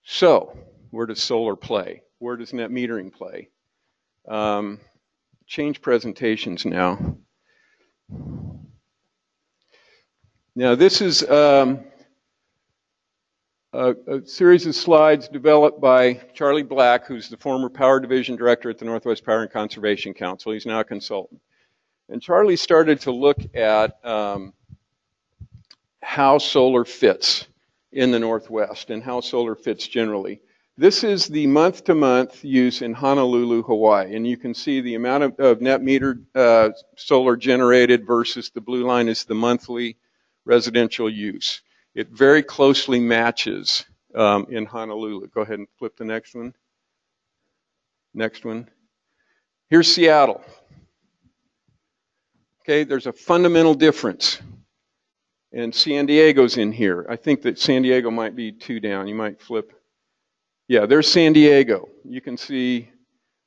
So where does solar play? Where does net metering play? Change presentations now. Now this is a series of slides developed by Charlie Black, who's the former Power Division Director at the Northwest Power and Conservation Council. He's now a consultant. And Charlie started to look at how solar fits in the Northwest and how solar fits generally. This is the month-to-month use in Honolulu, Hawaii, and you can see the amount of net metered solar generated versus the blue line is the monthly residential use. It very closely matches in Honolulu. Go ahead and flip the next one. Next one. Here's Seattle. Okay, there's a fundamental difference. And San Diego's in here. I think that San Diego might be 2 down. You might flip. Yeah, there's San Diego. You can see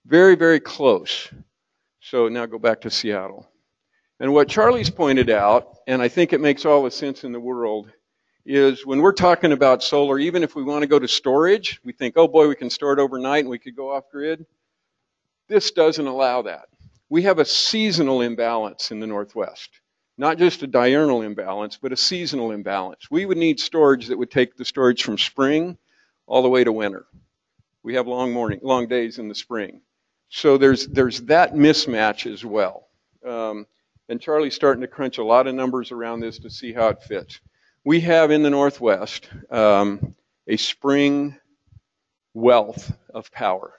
very, very close. So now go back to Seattle. And what Charlie's pointed out, and I think it makes all the sense in the world, is when we're talking about solar, even if we want to go to storage, we think, oh boy, we can store it overnight and we could go off grid. This doesn't allow that. We have a seasonal imbalance in the Northwest. Not just a diurnal imbalance, but a seasonal imbalance. We would need storage that would take the storage from spring all the way to winter. We have long days in the spring. So there's that mismatch as well. And Charlie's starting to crunch a lot of numbers around this to see how it fits. We have in the Northwest a spring wealth of power.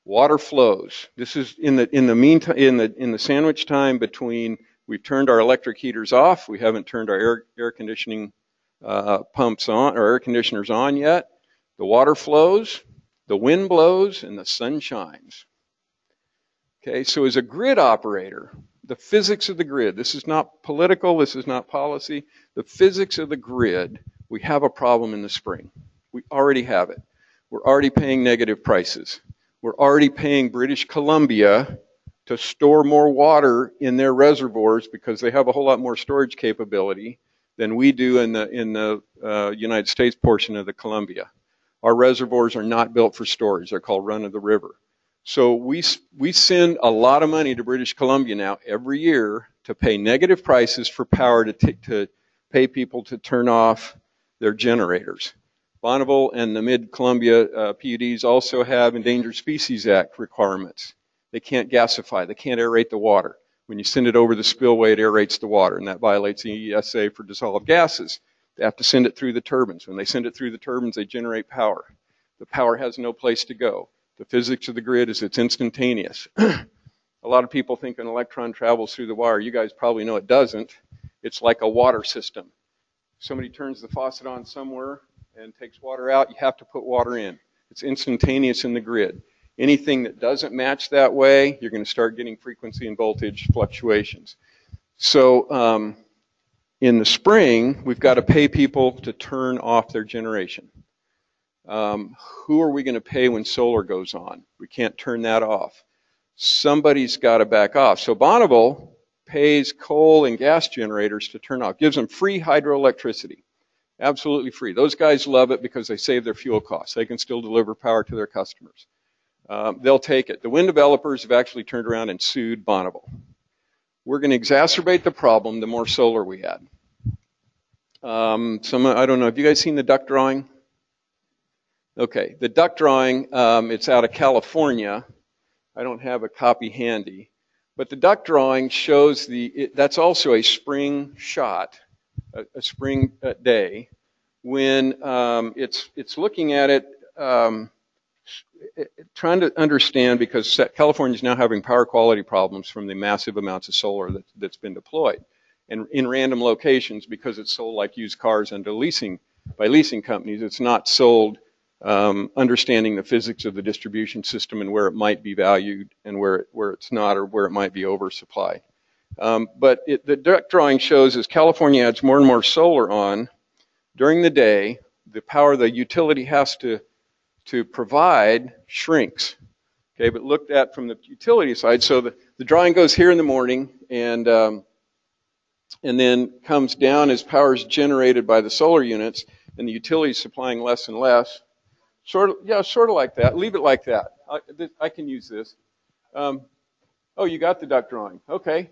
Water flows. This is in the meantime, in the sandwich time between we've turned our electric heaters off, we haven't turned our air conditioning pumps on or air conditioners on yet. The water flows, the wind blows, and the sun shines. Okay, so as a grid operator, the physics of the grid, this is not political, this is not policy, the physics of the grid, we have a problem in the spring. We already have it. We're already paying negative prices. We're already paying British Columbia to store more water in their reservoirs because they have a whole lot more storage capability than we do in the United States portion of the Columbia. Our reservoirs are not built for storage. They're called run of the river. So we send a lot of money to British Columbia now every year to pay negative prices for power to pay people to turn off their generators. Bonneville and the Mid-Columbia PUDs also have Endangered Species Act requirements. They can't gasify. They can't aerate the water. When you send it over the spillway, it aerates the water, and that violates the ESA for dissolved gases. They have to send it through the turbines. When they send it through the turbines, they generate power. The power has no place to go. The physics of the grid is it's instantaneous. A lot of people think an electron travels through the wire. You guys probably know it doesn't. It's like a water system. Somebody turns the faucet on somewhere and takes water out, you have to put water in. It's instantaneous in the grid. Anything that doesn't match that way, you're going to start getting frequency and voltage fluctuations. So in the spring, we've got to pay people to turn off their generation. Who are we going to pay when solar goes on? We can't turn that off. Somebody's got to back off. So Bonneville pays coal and gas generators to turn off, gives them free hydroelectricity. Absolutely free. Those guys love it because they save their fuel costs. They can still deliver power to their customers. They'll take it. The wind developers have actually turned around and sued Bonneville. We're going to exacerbate the problem the more solar we add. I don't know, have you guys seen the duct drawing? Okay, the duct drawing, it's out of California. I don't have a copy handy. But the duct drawing shows that's also a spring shot, a spring day, when it's looking at it, trying to understand, because California is now having power quality problems from the massive amounts of solar that's been deployed, and in random locations, because it's sold like used cars under by leasing companies. It's not sold understanding the physics of the distribution system and where it might be valued and where it's not, or where it might be oversupplied. But the duct drawing shows as California adds more and more solar on during the day, the power the utility has to provide shrinks. Okay, but looked at from the utility side, so the drawing goes here in the morning and then comes down as power is generated by the solar units, and the utility is supplying less and less. Sort of like that. Leave it like that. I can use this. Oh, you got the duct drawing. Okay.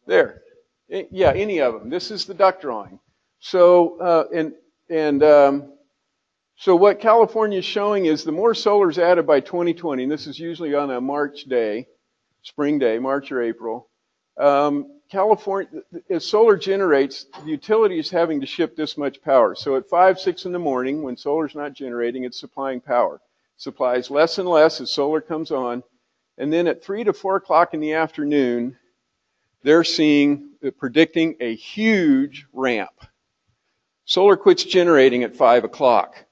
There. Yeah, any of them. This is the duct drawing. So, so what California is showing is the more solar is added by 2020, and this is usually on a March day, spring day, March or April, California, as solar generates, the utility is having to ship this much power. So at 5, 6 in the morning, when solar's not generating, it's supplying power. Supplies less and less as solar comes on. And then at 3 to 4 o'clock in the afternoon, they're predicting a huge ramp. Solar quits generating at 5 o'clock.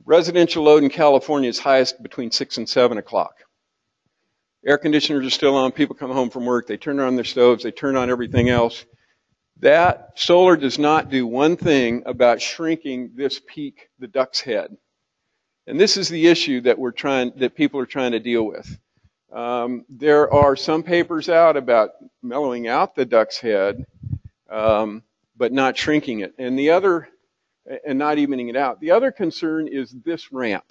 Residential load in California is highest between 6 and 7 o'clock. Air conditioners are still on. People come home from work. They turn on their stoves. They turn on everything else. That solar does not do one thing about shrinking this peak, the duck's head. And this is the issue that people are trying to deal with. There are some papers out about mellowing out the duck's head, but not shrinking it, and not evening it out. The other concern is this ramp.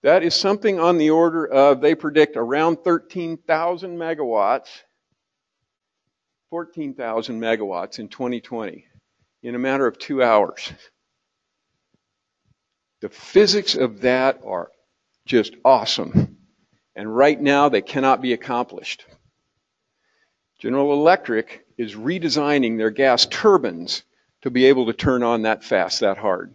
That is something on the order of, they predict around 13,000 megawatts, 14,000 megawatts in 2020 in a matter of 2 hours. The physics of that are just awesome. And right now they cannot be accomplished. General Electric is redesigning their gas turbines to be able to turn on that fast, that hard.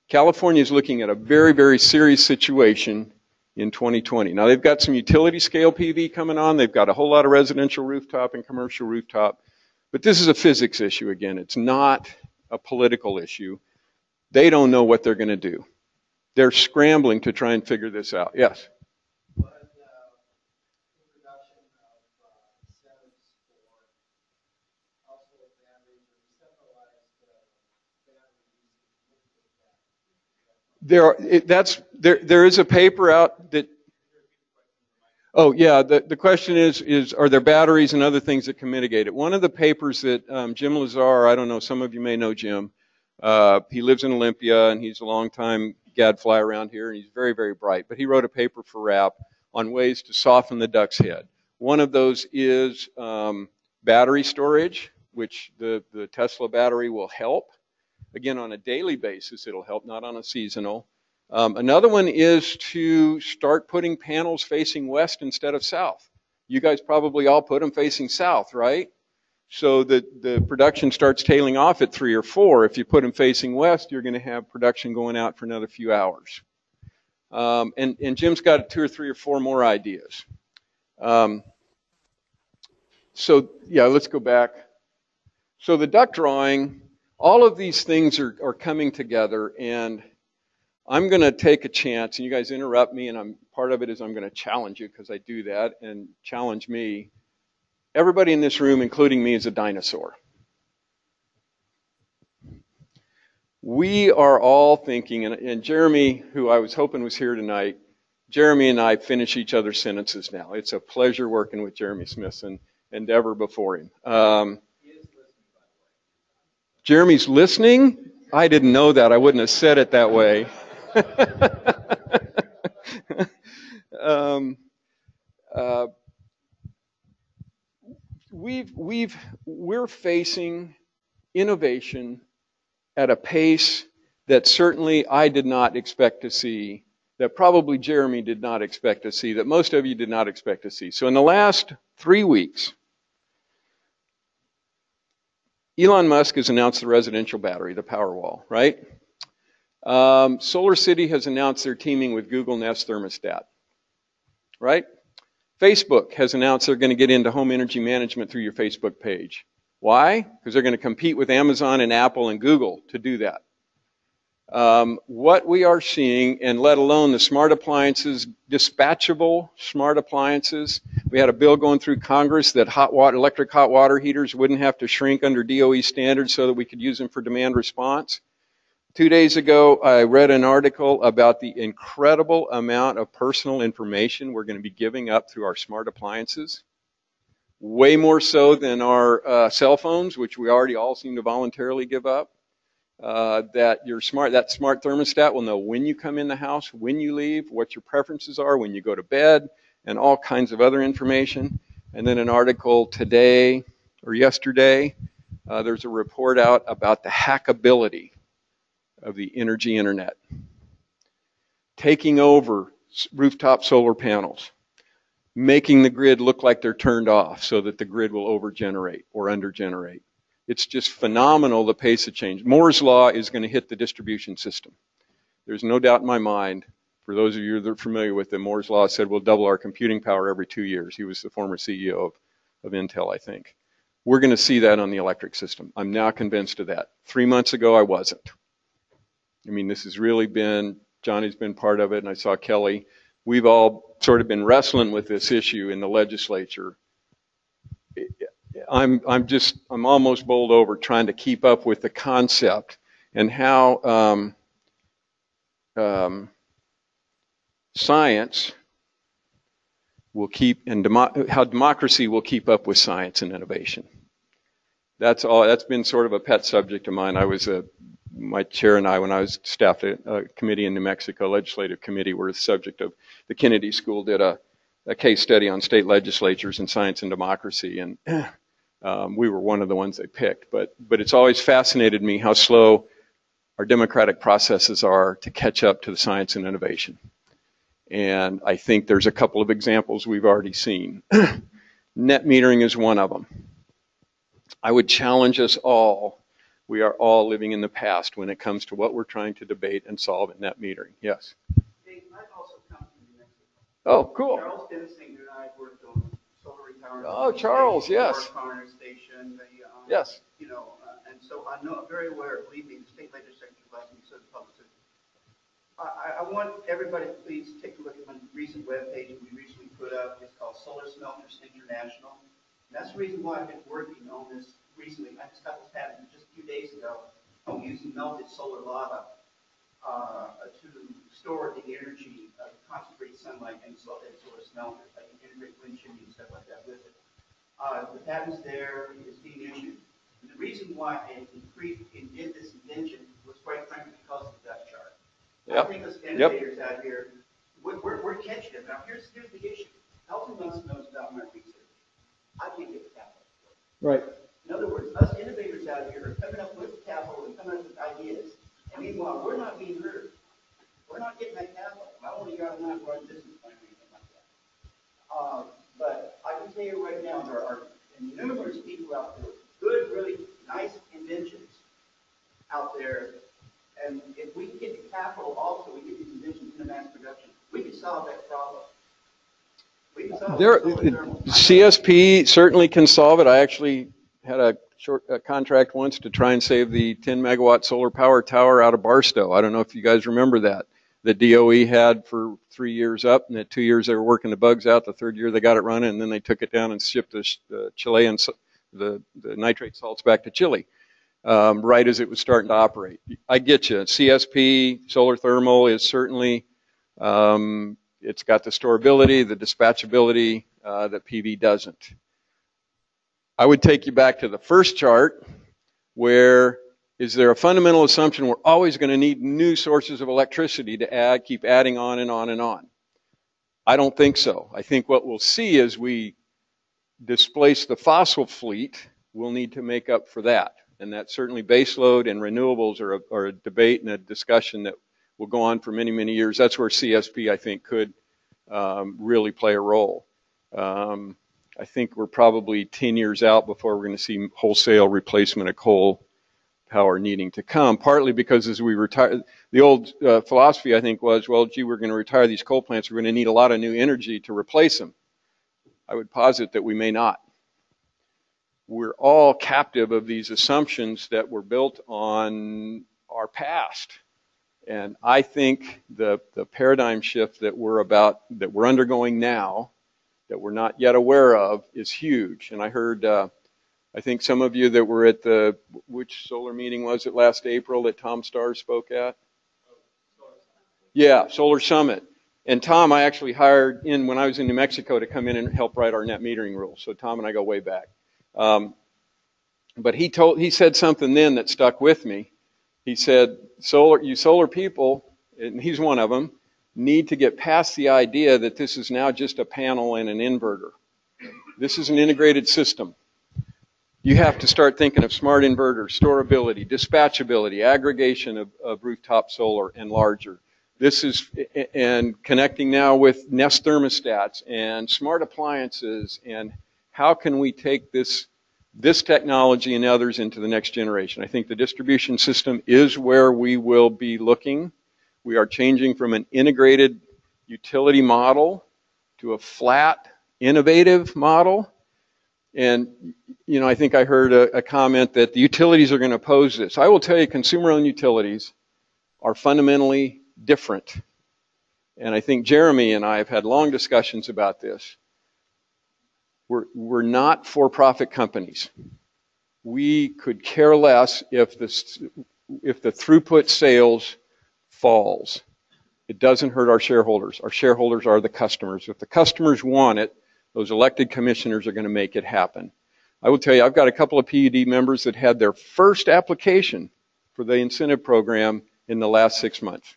California is looking at a very, very serious situation in 2020. Now they've got some utility scale PV coming on. They've got a whole lot of residential rooftop and commercial rooftop. But this is a physics issue again. It's not a political issue. They don't know what they're going to do. They're scrambling to try and figure this out. Yes? There is a paper out that, oh yeah, the question is are there batteries and other things that can mitigate it? One of the papers that Jim Lazar, I don't know, some of you may know Jim, he lives in Olympia and he's a long-time gadfly around here and he's very, very bright, but he wrote a paper for RAP on ways to soften the duck's head. One of those is battery storage, which the Tesla battery will help. Again, on a daily basis, it'll help, not on a seasonal. Another one is to start putting panels facing west instead of south. You guys probably all put them facing south, right? So the production starts tailing off at 3 or 4. If you put them facing west, you're going to have production going out for another few hours. And Jim's got 2 or 3 or 4 more ideas. So yeah, let's go back. So the duck drawing, all of these things are coming together, and I'm going to take a chance, and you guys interrupt me, and part of it is I'm going to challenge you because I do that, and challenge me. Everybody in this room, including me, is a dinosaur. We are all thinking, and Jeremy, who I was hoping was here tonight, Jeremy and I finish each other's sentences now. It's a pleasure working with Jeremy Smithson and ever before him. Jeremy's listening? I didn't know that. I wouldn't have said it that way. We're facing innovation at a pace that certainly I did not expect to see, that probably Jeremy did not expect to see, that most of you did not expect to see. So in the last 3 weeks, Elon Musk has announced the residential battery, the Powerwall, right? Solar City has announced they're teaming with Google Nest Thermostat, right? Facebook has announced they're going to get into home energy management through your Facebook page. Why? Because they're going to compete with Amazon and Apple and Google to do that. What we are seeing, and let alone the smart appliances, dispatchable smart appliances. We had a bill going through Congress that electric hot water heaters wouldn't have to shrink under DOE standards so that we could use them for demand response. 2 days ago, I read an article about the incredible amount of personal information we're going to be giving up through our smart appliances. Way more so than our cell phones, which we already all seem to voluntarily give up. That smart thermostat will know when you come in the house, when you leave, what your preferences are, when you go to bed, and all kinds of other information. And then an article today or yesterday, there's a report out about the hackability of the energy internet, taking over rooftop solar panels. making the grid look like they're turned off so that the grid will overgenerate or undergenerate. It's just phenomenal, the pace of change. Moore's law is going to hit the distribution system. There's no doubt in my mind, for those of you that are familiar with it, Moore's law said we'll double our computing power every 2 years. He was the former CEO of Intel, I think. We're going to see that on the electric system. I'm now convinced of that. 3 months ago, I wasn't. I mean, this has really been, Johnny's been part of it, and I saw Kelly. We've all sort of been wrestling with this issue in the legislature. I'm almost bowled over trying to keep up with the concept and how science will keep, and how democracy will keep up with science and innovation. That's been sort of a pet subject of mine. My chair and I, when I was staffed at a committee in New Mexico, legislative committee, were the subject of the Kennedy School did a case study on state legislatures and science and democracy, and we were one of the ones they picked. But it's always fascinated me how slow our democratic processes are to catch up to the science and innovation. And I think there's a couple of examples we've already seen. Net metering is one of them. I would challenge us all. We are all living in the past when it comes to what we're trying to debate and solve in net metering. Yes? Hey, I also come from New Mexico. Oh, cool. Charles Dennison and I worked on solar repowerment. Oh, Charles, yes. Station, Yes. And so I know, very aware, believe me, the state legislature loves me, so the public. I want everybody to please take a look at my recent webpage we recently put up. It's called Solar Smelters International. And that's the reason why I've been working on this recently. I just got this patent just a few days ago on using melted solar lava to store the energy of concentrated sunlight in solar smelters. I can integrate wind chimney and stuff like that with it. The patent's there, it's being issued. And the reason why I did this invention was quite frankly because of the Dutch chart. Yep. I think us innovators out here, we're catching it. Now here's the issue. Elton Musk knows about my research. I can't get the capital. Right. In other words, us innovators out here are coming up with the capital and coming up with ideas. And meanwhile, we're not being heard. We're not getting that capital. I don't want to go out and not run business plan or anything like that. But I can tell you right now, there are numerous people out there with good, really nice inventions out there. And if we can get the capital also, we get these inventions into mass production, we can solve that problem. We can solve it. CSP certainly can solve it. I actually had a contract once to try and save the 10 megawatt solar power tower out of Barstow. I don't know if you guys remember that. The DOE had for 3 years up, and at 2 years they were working the bugs out. The third year they got it running, and then they took it down and shipped the Chilean, the nitrate salts back to Chile. Right as it was starting to operate. I get you. CSP, solar thermal, is certainly, it's got the storability, the dispatchability that PV doesn't. I would take you back to the first chart where is there a fundamental assumption we're always going to need new sources of electricity to keep adding on and on and on. I don't think so. I think what we'll see as we displace the fossil fleet, we'll need to make up for that. And that certainly baseload and renewables are a debate and a discussion that will go on for many, many years. That's where CSP, I think, could really play a role. I think we're probably 10 years out before we're going to see wholesale replacement of coal power needing to come, partly because as we retire, the old philosophy, I think, was, well, gee, we're going to retire these coal plants. We're going to need a lot of new energy to replace them. I would posit that we may not. We're all captive of these assumptions that were built on our past. And I think the paradigm shift that we're undergoing now, that we're not yet aware of, is huge. And I heard, I think some of you that were at which solar meeting was it last April that Tom Starr spoke at? Yeah, Solar Summit. And Tom, I actually hired in when I was in New Mexico to come in and help write our net metering rules. So Tom and I go way back. But he said something then that stuck with me. He said, you solar people, and he's one of them, need to get past the idea that this is now just a panel and an inverter. This is an integrated system. You have to start thinking of smart inverters, storability, dispatchability, aggregation of rooftop solar and larger, This is, and connecting now with Nest thermostats and smart appliances, and how can we take this technology and others into the next generation. I think the distribution system is where we will be looking. We are changing from an integrated utility model to a flat, innovative model. And, you know, I think I heard a comment that the utilities are going to oppose this. I will tell you, consumer-owned utilities are fundamentally different. And I think Jeremy and I have had long discussions about this. We're not for-profit companies. We could care less if the throughput sales falls. It doesn't hurt our shareholders. Our shareholders are the customers. If the customers want it, those elected commissioners are going to make it happen. I will tell you, I've got a couple of PUD members that had their first application for the incentive program in the last 6 months.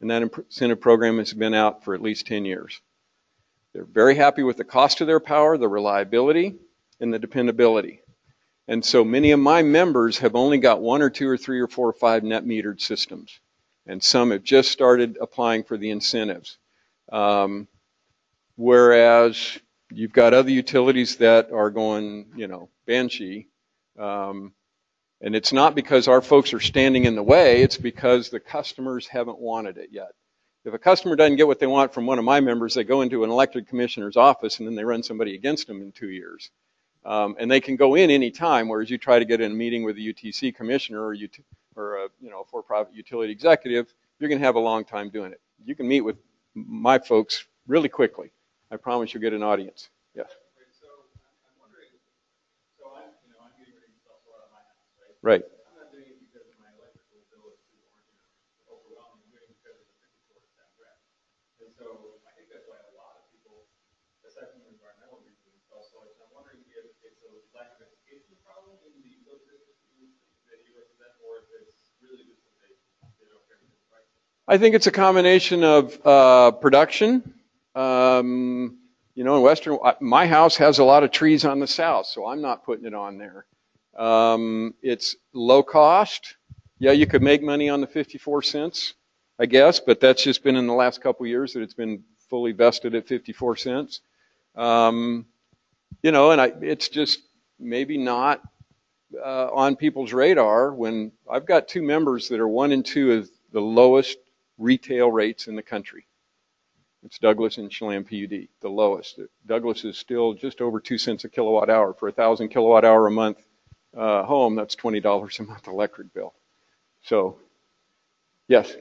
And that incentive program has been out for at least 10 years. They're very happy with the cost of their power, the reliability, and the dependability. And so many of my members have only got 1 or 2 or 3 or 4 or 5 net metered systems. And some have just started applying for the incentives. Whereas you've got other utilities that are going, you know, banshee. And it's not because our folks are standing in the way, it's because the customers haven't wanted it yet. If a customer doesn't get what they want from one of my members, they go into an elected commissioner's office and then they run somebody against them in 2 years. And they can go in any time, whereas you try to get in a meeting with a UTC commissioner or a for-profit utility executive, you're going to have a long time doing it. You can meet with my folks really quickly. I promise you'll get an audience. Yes. Right. I think it's a combination of production. You know, in Western, my house has a lot of trees on the south, so I'm not putting it on there. It's low cost. Yeah, you could make money on the 54 cents, I guess, but that's just been in the last couple of years that it's been fully vested at 54 cents. You know, and it's just maybe not on people's radar when I've got 2 members that are 1 and 2 of the lowest retail rates in the country. It's Douglas and Chelan PUD, the lowest. Douglas is still just over 2 cents a kilowatt hour. For 1,000 kilowatt hour a month home, that's $20 a month electric bill. So, yes.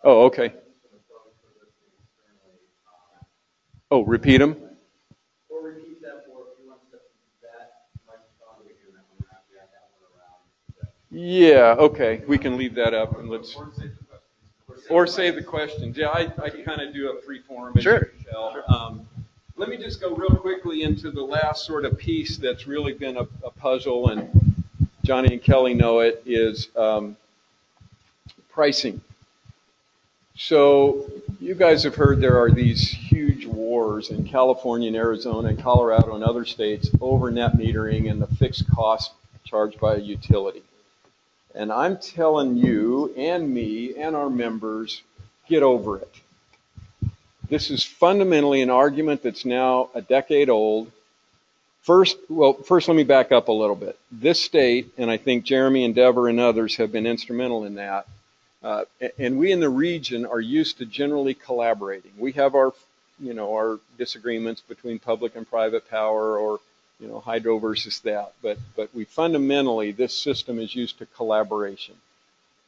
Oh, okay. Oh, repeat them. Yeah, okay. We can leave that up and let's. Or save the questions. Yeah, I kind of do a free form. Sure. Let me just go real quickly into the last sort of piece that's really been a puzzle, and Johnny and Kelly know it, is pricing. So you guys have heard there are these huge wars in California and Arizona and Colorado and other states over net metering and the fixed cost charged by a utility. And I'm telling you and me and our members, get over it. This is fundamentally an argument that's now a decade old. First, let me back up a little bit. This state, and I think Jeremy and Deborah and others have been instrumental in that, and we in the region are used to generally collaborating. We have our disagreements between public and private power, or hydro versus that. But we fundamentally, this system is used to collaboration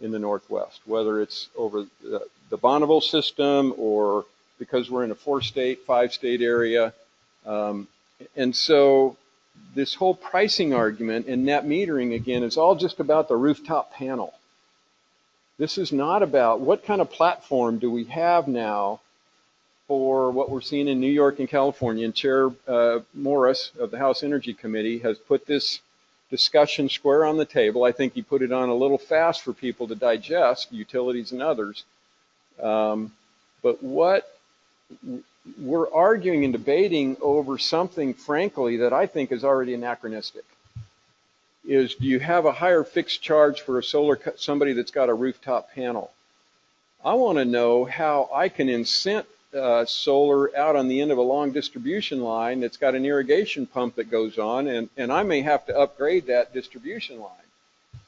in the Northwest, whether it's over the Bonneville system or because we're in a 4-state, 5-state area. And so this whole pricing argument and net metering, again, is all just about the rooftop panel. This is not about what kind of platform do we have now for what we're seeing in New York and California. And Chair Morris of the House Energy Committee has put this discussion square on the table. I think he put it on a little fast for people to digest, utilities and others. But what we're arguing and debating over something, frankly, that I think is already anachronistic. is, do you have a higher fixed charge for somebody that's got a rooftop panel? I want to know how I can incent solar out on the end of a long distribution line that's got an irrigation pump that goes on, and I may have to upgrade that distribution line.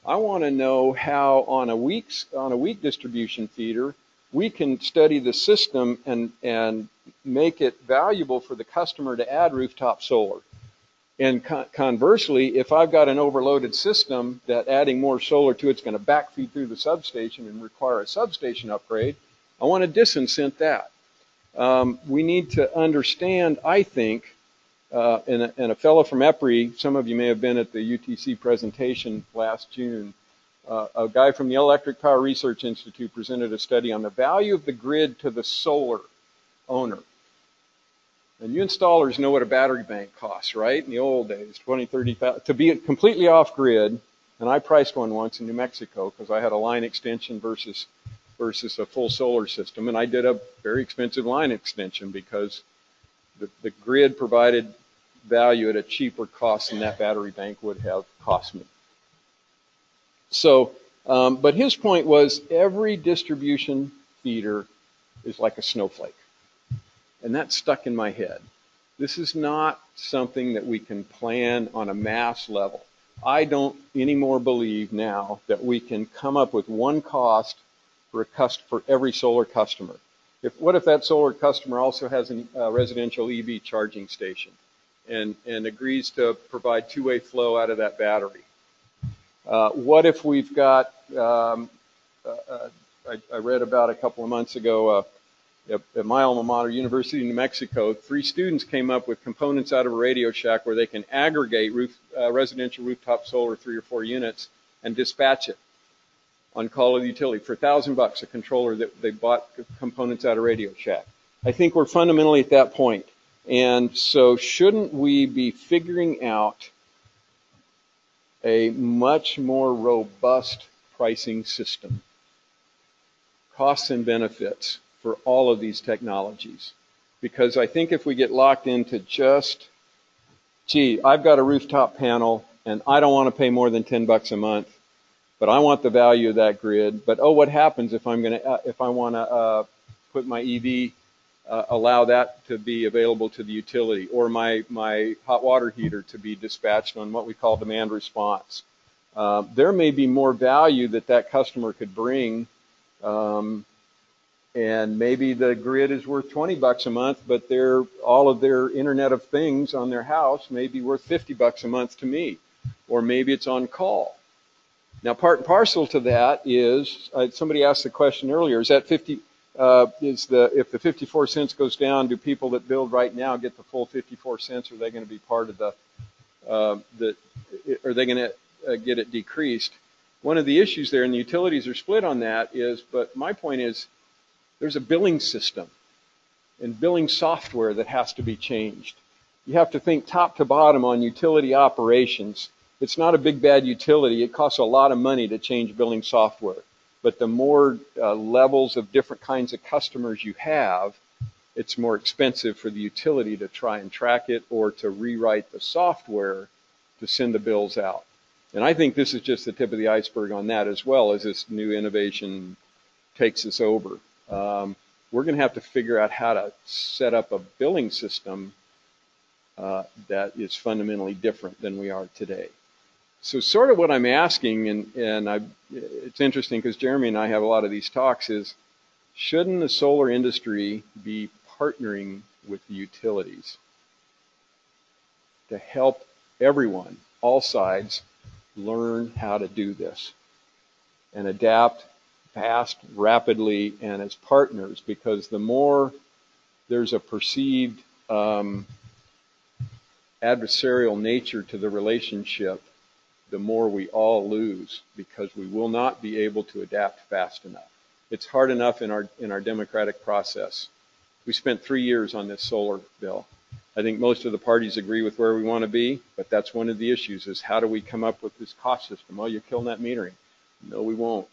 I want to know how on a weak distribution feeder we can study the system and make it valuable for the customer to add rooftop solar. And conversely, if I've got an overloaded system that adding more solar to it's going to backfeed through the substation and require a substation upgrade, I want to disincent that. We need to understand, I think, and a fellow from EPRI, some of you may have been at the UTC presentation last June, a guy from the Electric Power Research Institute presented a study on the value of the grid to the solar owner. And you installers know what a battery bank costs, right? In the old days, 20, 30,000, to be completely off grid. And I priced one once in New Mexico because I had a line extension versus a full solar system. And I did a very expensive line extension because the grid provided value at a cheaper cost than that battery bank would have cost me. So, but his point was every distribution feeder is like a snowflake. And that stuck in my head. This is not something that we can plan on a mass level. I don't anymore believe now that we can come up with one cost for every solar customer. What if that solar customer also has a residential EV charging station and agrees to provide two-way flow out of that battery? What if we've got, I read about a couple of months ago, at my alma mater, University of New Mexico, 3 students came up with components out of a Radio Shack where they can aggregate residential rooftop solar 3 or 4 units and dispatch it on call of the utility for $1,000, a controller that they bought components out of Radio Shack. I think we're fundamentally at that point. And so shouldn't we be figuring out a much more robust pricing system, costs and benefits for all of these technologies? Because I think if we get locked into just, gee, I've got a rooftop panel and I don't want to pay more than $10 a month, but I want the value of that grid. But oh, what happens if I want to put my EV, allow that to be available to the utility, or my hot water heater to be dispatched on what we call demand response? There may be more value that customer could bring. And maybe the grid is worth $20 a month, but all of their Internet of Things on their house may be worth $50 a month to me, or maybe it's on call. Now, part and parcel to that is somebody asked the question earlier: is that if the 54 cents goes down, do people that build right now get the full 54 cents? Or are they going to be part of are they going to get it decreased? One of the issues there, and the utilities are split on that, but my point is, there's a billing system and billing software that has to be changed. You have to think top to bottom on utility operations. It's not a big bad utility. It costs a lot of money to change billing software. But the more levels of different kinds of customers you have, it's more expensive for the utility to try and track it or to rewrite the software to send the bills out. And I think this is just the tip of the iceberg on that, as well as this new innovation takes us over. We're going to have to figure out how to set up a billing system that is fundamentally different than we are today. So sort of what I'm asking, and it's interesting because Jeremy and I have a lot of these talks, is shouldn't the solar industry be partnering with the utilities to help everyone, all sides, learn how to do this and adapt fast, rapidly, and as partners? Because the more there's a perceived adversarial nature to the relationship, the more we all lose, because we will not be able to adapt fast enough. It's hard enough in our democratic process. We spent 3 years on this solar bill. I think most of the parties agree with where we want to be, but that's one of the issues, is how do we come up with this cost system? Well, you're killing that metering. No, we won't.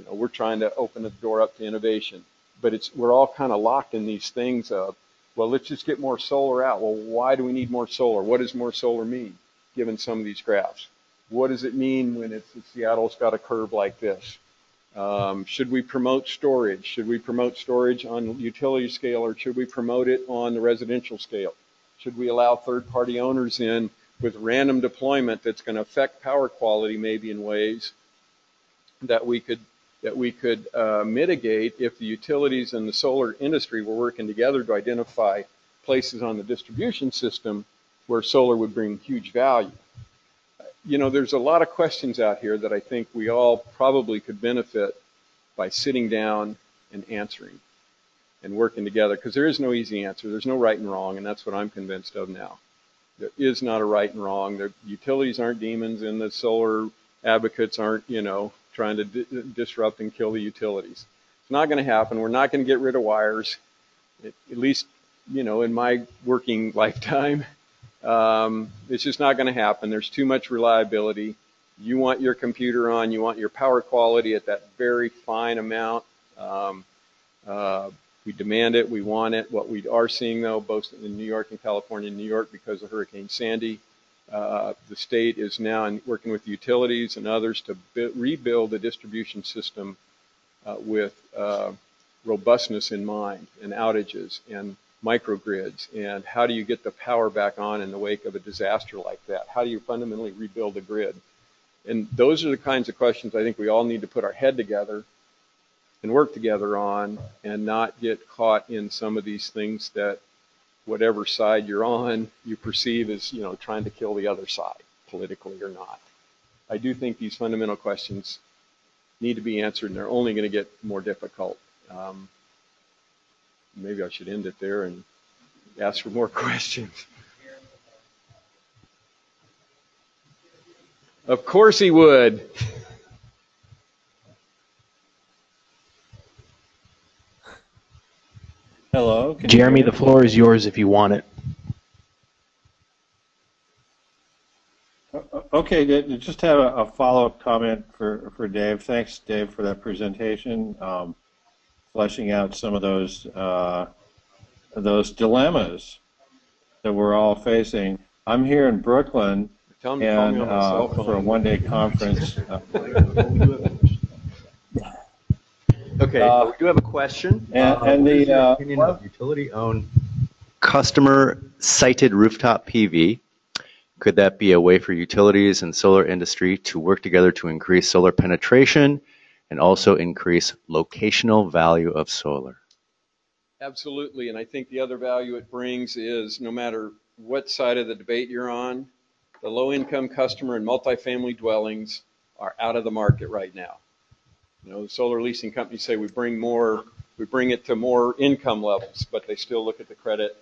We're trying to open the door up to innovation, but we're all kind of locked in these things of, well, let's just get more solar out. Well, why do we need more solar? What does more solar mean, given some of these graphs? What does it mean when Seattle's got a curve like this? Should we promote storage? Should we promote storage on utility scale, or should we promote it on the residential scale? Should we allow third-party owners in with random deployment that's going to affect power quality maybe in ways that we could mitigate if the utilities and the solar industry were working together to identify places on the distribution system where solar would bring huge value? You know, there's a lot of questions out here that I think we all probably could benefit by sitting down and answering and working together, because there is no easy answer. There's no right and wrong, and that's what I'm convinced of now. There is not a right and wrong. The utilities aren't demons, and the solar advocates aren't, you know, trying to disrupt and kill the utilities. It's not going to happen. We're not going to get rid of wires, at least, you know, in my working lifetime. It's just not going to happen. There's too much reliability. You want your computer on, you want your power quality at that very fine amount. We demand it, we want it. What we are seeing, though, both in New York and California, New York because of Hurricane Sandy, the state is now working with utilities and others to rebuild the distribution system with robustness in mind, and outages and microgrids, and how do you get the power back on in the wake of a disaster like that? How do you fundamentally rebuild the grid? And those are the kinds of questions I think we all need to put our head together and work together on, and not get caught in some of these things that whatever side you're on, you perceive as, you know, trying to kill the other side, politically or not. I do think these fundamental questions need to be answered, and they're only going to get more difficult. Maybe I should end it there and ask for more questions. Of course he would. Hello. Jeremy, the floor is yours if you want it. Okay, just have a follow-up comment for Dave. Thanks, Dave, for that presentation, fleshing out some of those dilemmas that we're all facing. I'm here in Brooklyn, and for a one-day conference. Okay, we do have a question. And what is your the opinion of utility-owned customer-sited rooftop PV? Could that be a way for utilities and solar industry to work together to increase solar penetration and also increase locational value of solar? Absolutely, and I think the other value it brings is, no matter what side of the debate you're on, the low-income customer and multifamily dwellings are out of the market right now. You know, the solar leasing companies say we bring it to more income levels, but they still look at the credit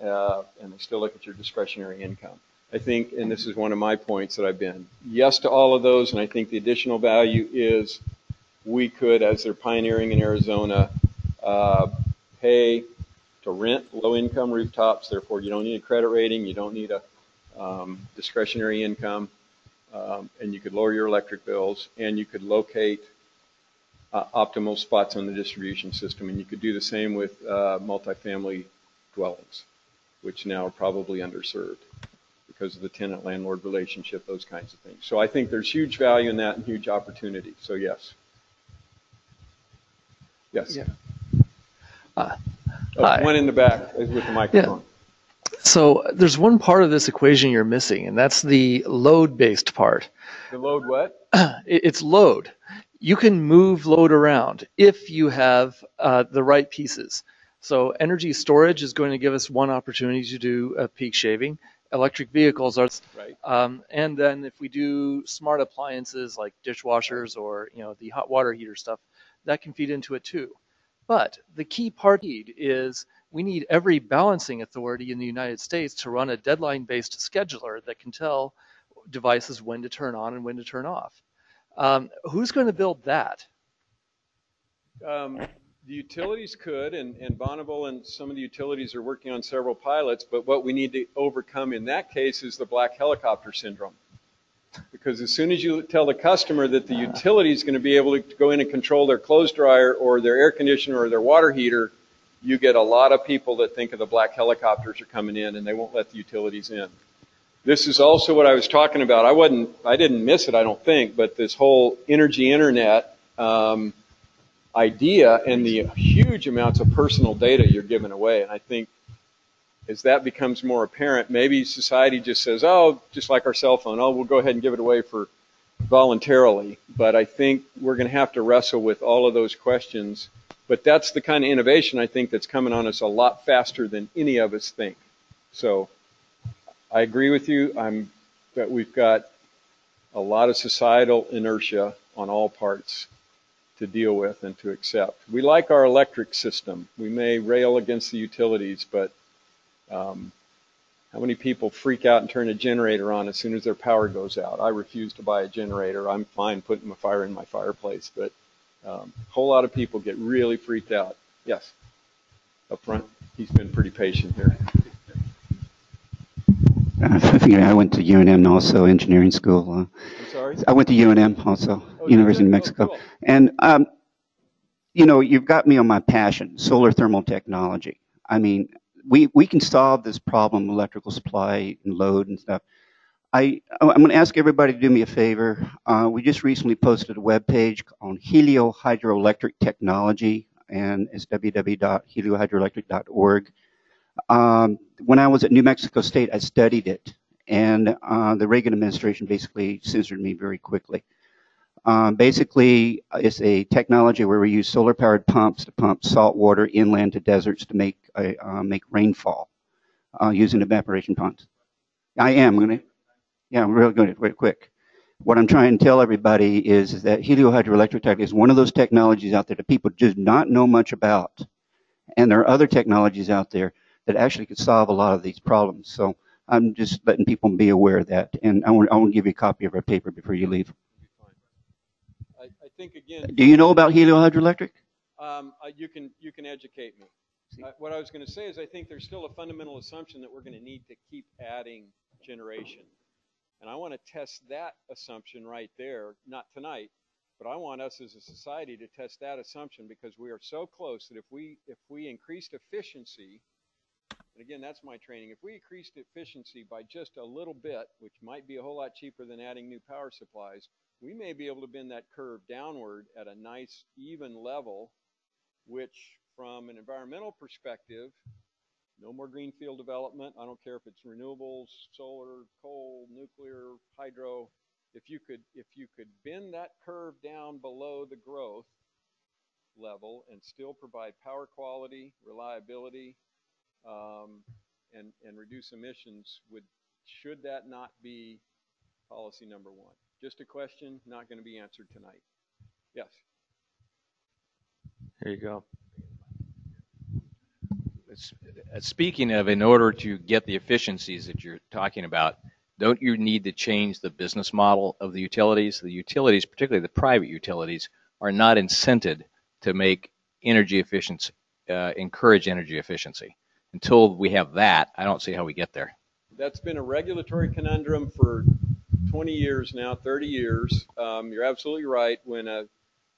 and they still look at your discretionary income. I think, and this is one of my points that I've been, yes to all of those, and I think the additional value is we could, as they're pioneering in Arizona, pay to rent low-income rooftops. Therefore, you don't need a credit rating, you don't need a discretionary income, and you could lower your electric bills, and you could locate optimal spots on the distribution system, and you could do the same with multifamily dwellings, which now are probably underserved because of the tenant-landlord relationship, those kinds of things. So I think there's huge value in that and huge opportunity. So yes. Yes. Yeah. One in the back with the microphone. Yeah. So there's one part of this equation you're missing, and that's the load-based part. The load what? It's load. You can move load around if you have the right pieces. So energy storage is going to give us one opportunity to do peak shaving. Electric vehicles are, right. And then if we do smart appliances like dishwashers or the hot water heater stuff, that can feed into it too. But the key part is we need every balancing authority in the United States to run a deadline-based scheduler that can tell devices when to turn on and when to turn off. Who's going to build that? The utilities could, and Bonneville and some of the utilities are working on several pilots, but what we need to overcome in that case is the black helicopter syndrome. Because as soon as you tell the customer that the utility is going to be able to go in and control their clothes dryer or their air conditioner or their water heater, you get a lot of people that think of the black helicopters are coming in and they won't let the utilities in. this is also what I was talking about. I didn't miss it, I don't think, but this whole energy internet idea and the huge amounts of personal data you're giving away. And I think as that becomes more apparent, maybe society just says, oh, just like our cell phone, oh, we'll go ahead and give it away for voluntarily. But I think we're going to have to wrestle with all of those questions. But that's the kind of innovation I think that's coming on us a lot faster than any of us think. So I agree with you. That we've got a lot of societal inertia on all parts to deal with and to accept. We like our electric system. We may rail against the utilities, but how many people freak out and turn a generator on as soon as their power goes out? I refuse to buy a generator. I'm fine putting my fire in my fireplace, but a whole lot of people get really freaked out. Yes, up front. He's been pretty patient here. I went to UNM also, engineering school. I'm sorry? I went to UNM also, University of Mexico. Cool. And, you know, you've got me on my passion, solar thermal technology. I mean, we can solve this problem, electrical supply and load and stuff. I'm going to ask everybody to do me a favor. We just recently posted a web page on heliohydroelectric technology, and it's www.heliohydroelectric.org. When I was at New Mexico State, I studied it, and the Reagan administration basically censored me very quickly. Basically, it's a technology where we use solar-powered pumps to pump salt water inland to deserts to make rainfall using evaporation ponds. I am going to, yeah, I'm really going to real quick. What I'm trying to tell everybody is that heliohydroelectric technology is one of those technologies out there that people just not know much about, and there are other technologies out there that actually could solve a lot of these problems. So I'm just letting people be aware of that, and I want to give you a copy of our paper before you leave. I think again. Do you know about heliohydroelectric? You can educate me. What I was going to say is I think there's still a fundamental assumption that we're going to need to keep adding generation, and I want to test that assumption right there. Not tonight, but I want us as a society to test that assumption, because we are so close that if we increased efficiency. And again, that's my training. If we increased efficiency by just a little bit, which might be a whole lot cheaper than adding new power supplies, we may be able to bend that curve downward at a nice, even level, which from an environmental perspective, no more greenfield development. I don't care if it's renewables, solar, coal, nuclear, hydro. If you could bend that curve down below the growth level and still provide power quality, reliability, and reduce emissions, should that not be policy number one? Just a question, not going to be answered tonight. Yes. Here you go. Speaking of, in order to get the efficiencies that you're talking about, don't you need to change the business model of the utilities? The utilities, particularly the private utilities, are not incented to make energy efficiency, encourage energy efficiency. Until we have that, I don't see how we get there. That's been a regulatory conundrum for 20 years now, 30 years. You're absolutely right. When an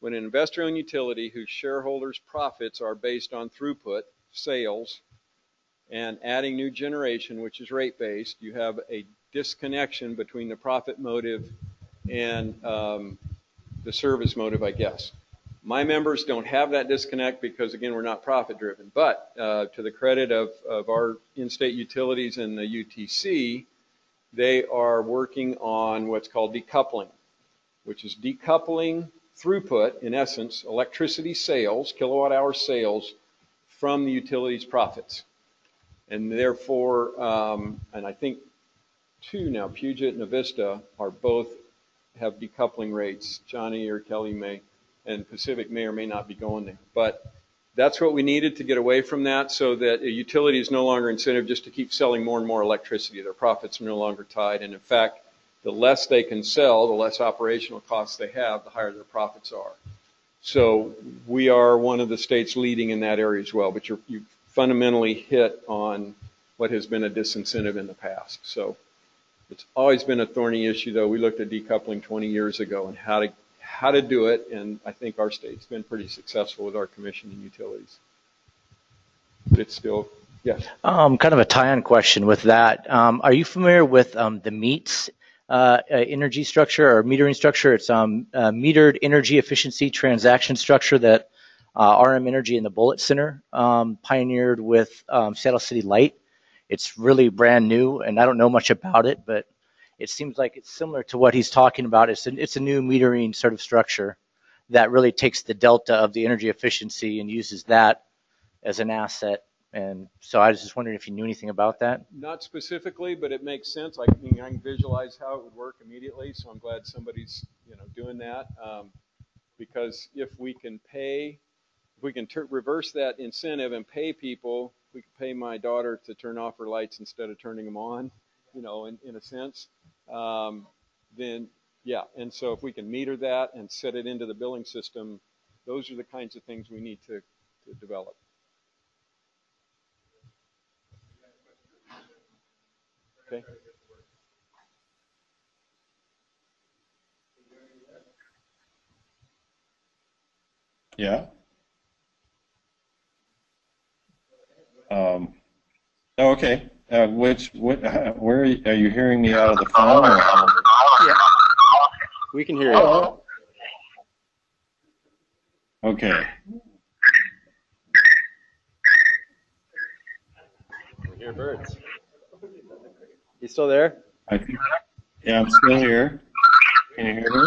investor-owned utility whose shareholders' profits are based on throughput, sales, and adding new generation, which is rate-based, you have a disconnection between the profit motive and the service motive, I guess. My members don't have that disconnect because, again, we're not profit-driven. But to the credit of our in-state utilities and the UTC, they are working on what's called decoupling, which is decoupling throughput, in essence, electricity sales, kilowatt-hour sales, from the utilities' profits. And therefore, and I think two now, Puget and Avista, are both have decoupling rates. Johnny or Kelly may, and Pacific may or may not be going there. But that's what we needed to get away from that, so that a utility is no longer incentive just to keep selling more and more electricity. Their profits are no longer tied. And in fact, the less they can sell, the less operational costs they have, the higher their profits are. So we are one of the states leading in that area as well. But you fundamentally hit on what has been a disincentive in the past. So it's always been a thorny issue, though. We looked at decoupling 20 years ago and how to do it, and I think our state's been pretty successful with our commission and utilities. But it's still Yes. Kind of a tie-on question with that. Are you familiar with the MEETS energy structure or metering structure? It's metered energy efficiency transaction structure that RM Energy and the Bullitt Center pioneered with Seattle City Light. It's really brand new, and I don't know much about it, but it seems like it's similar to what he's talking about. It's a new metering sort of structure that really takes the delta of the energy efficiency and uses that as an asset. And so I was just wondering if you knew anything about that. Not specifically, but it makes sense. I can visualize how it would work immediately. So I'm glad somebody's doing that, because if we can reverse that incentive and pay people, we can pay my daughter to turn off her lights instead of turning them on, in a sense. Then yeah, and so if we can meter that and set it into the billing system, those are the kinds of things we need to develop. Okay. Yeah. Okay. Where are you hearing me out of the phone? Or? Yeah. We can hear you. Okay. We hear birds. You still there? Yeah, I'm still here. Can you hear me?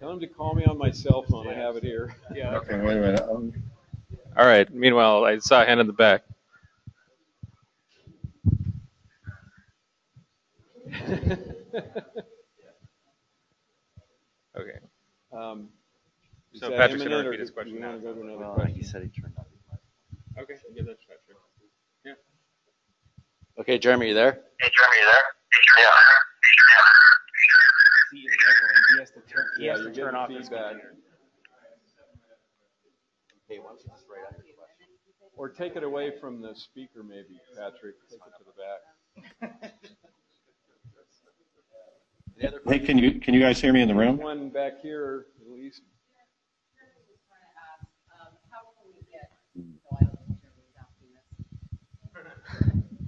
Tell him to call me on my cell phone. I have it here. Yeah. Okay, wait a minute. All right. Meanwhile, I saw a hand in the back. Okay. So Patrick's going to repeat his question now. Go to another question? He said he turned off. Okay, give that a shot, sure. Yeah. Okay, Jeremy, you there? Hey, Jeremy, you there? Yeah. He has to turn off his feedback. Hey, why don't you just write out your question? Or take it away from the speaker, maybe, Patrick. Take it to the back. Hey, can you guys hear me in the room? One back here, at least.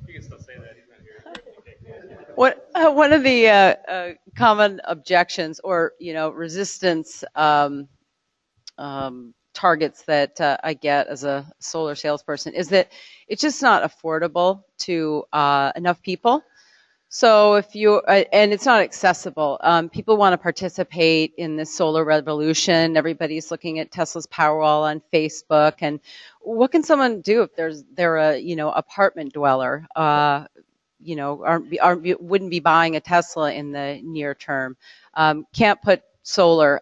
You can still say that. He's not here. One of the common objections or resistance targets that I get as a solar salesperson is that it's just not affordable to enough people. So if you and it's not accessible. People want to participate in this solar revolution. Everybody's looking at Tesla's Powerwall on Facebook, and what can someone do if they're a apartment dweller? Wouldn't be buying a Tesla in the near term. Can't put solar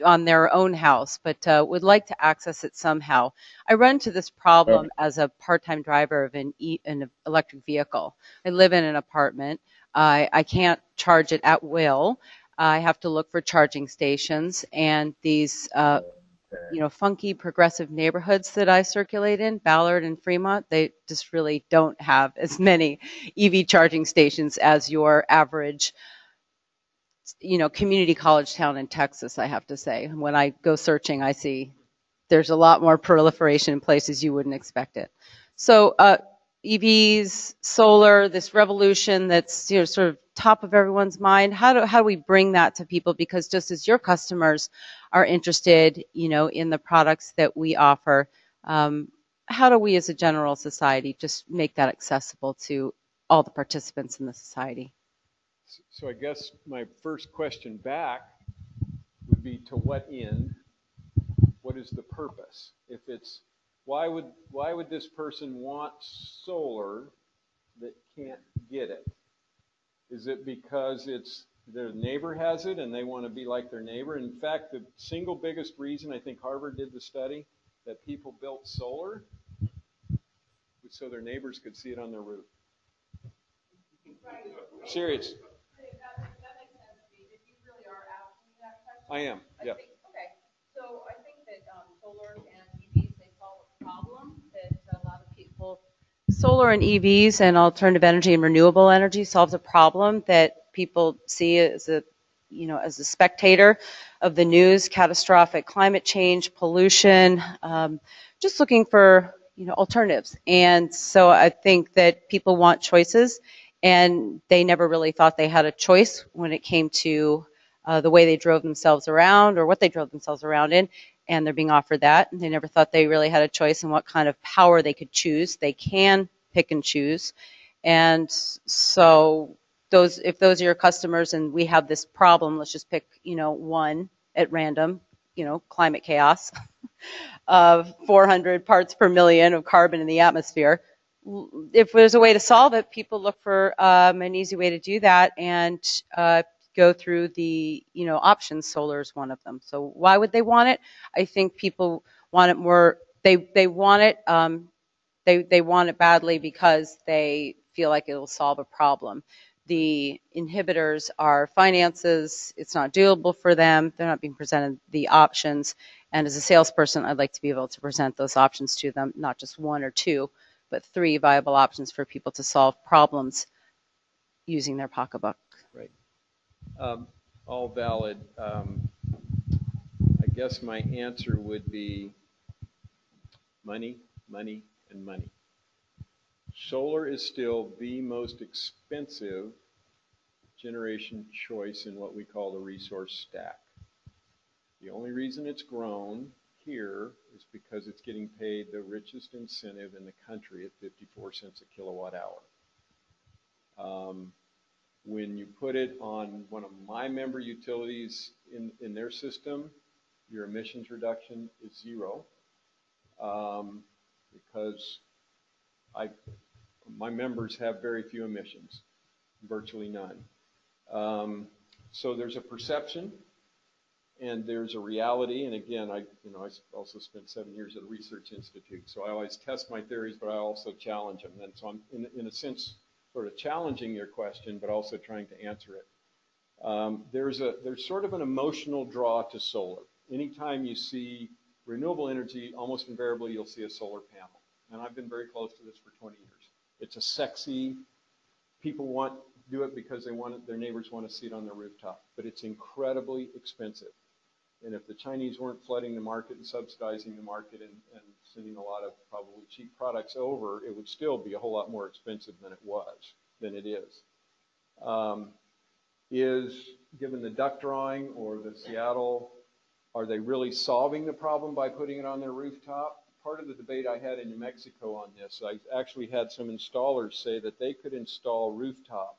on their own house, but would like to access it somehow. I run into this problem as a part-time driver of an electric vehicle. I live in an apartment. I can't charge it at will. I have to look for charging stations, and these funky progressive neighborhoods that I circulate in, Ballard and Fremont, they just really don't have as many EV charging stations as your average community college town in Texas, I have to say. When I go searching, I see there's a lot more proliferation in places you wouldn't expect it. So EVs, solar, this revolution that's sort of top of everyone's mind. How do we bring that to people? Because just as your customers are interested, in the products that we offer, how do we as a general society just make that accessible to all the participants in the society? So I guess my first question back would be, to what end? What is the purpose? If it's why would this person want solar that can't get it? Is it because their neighbor has it and they want to be like their neighbor? In fact, the single biggest reason, I think Harvard did the study, that people built solar was so their neighbors could see it on their roof. Serious. I am, yeah. Okay, so I think that solar and EVs, they solve a problem that a lot of people... Solar and EVs and alternative energy and renewable energy solves a problem that people see as a as a spectator of the news, catastrophic climate change, pollution, just looking for, alternatives. And so I think that people want choices, and they never really thought they had a choice when it came to the way they drove themselves around or what they drove themselves around in, and they're being offered that. And they never thought they really had a choice in what kind of power they could choose. They can pick and choose. And so if those are your customers and we have this problem, let's just pick, one at random, climate chaos of 400 parts per million of carbon in the atmosphere. If there's a way to solve it, people look for an easy way to do that and go through the options. Solar is one of them. So why would they want it? I think people want it more. They want it. They want it badly because they feel like it will solve a problem. The inhibitors are finances. It's not doable for them. They're not being presented the options. And as a salesperson, I'd like to be able to present those options to them, not just one or two, but 3 viable options for people to solve problems using their pocketbook. Right. All valid. I guess my answer would be money, money, and money. Solar is still the most expensive generation choice in what we call the resource stack. The only reason it's grown here is because it's getting paid the richest incentive in the country at 54 cents a kilowatt hour. When you put it on one of my member utilities in their system, your emissions reduction is 0, because my members have very few emissions, virtually none. So there's a perception and there's a reality. And again, I also spent 7 years at a research institute, so I always test my theories, but I also challenge them. And so I'm, in a sense, sort of challenging your question, but also trying to answer it. There's sort of an emotional draw to solar. Anytime you see renewable energy, almost invariably you'll see a solar panel. And I've been very close to this for 20 years. It's a sexy, people do it because their neighbors want to see it on their rooftop, but it's incredibly expensive. And if the Chinese weren't flooding the market and subsidizing the market and sending a lot of probably cheap products over, it would still be a whole lot more expensive than it is. Given the duck drawing or the Seattle, are they really solving the problem by putting it on their rooftop? Part of the debate I had in New Mexico on this, I actually had some installers say that they could install rooftop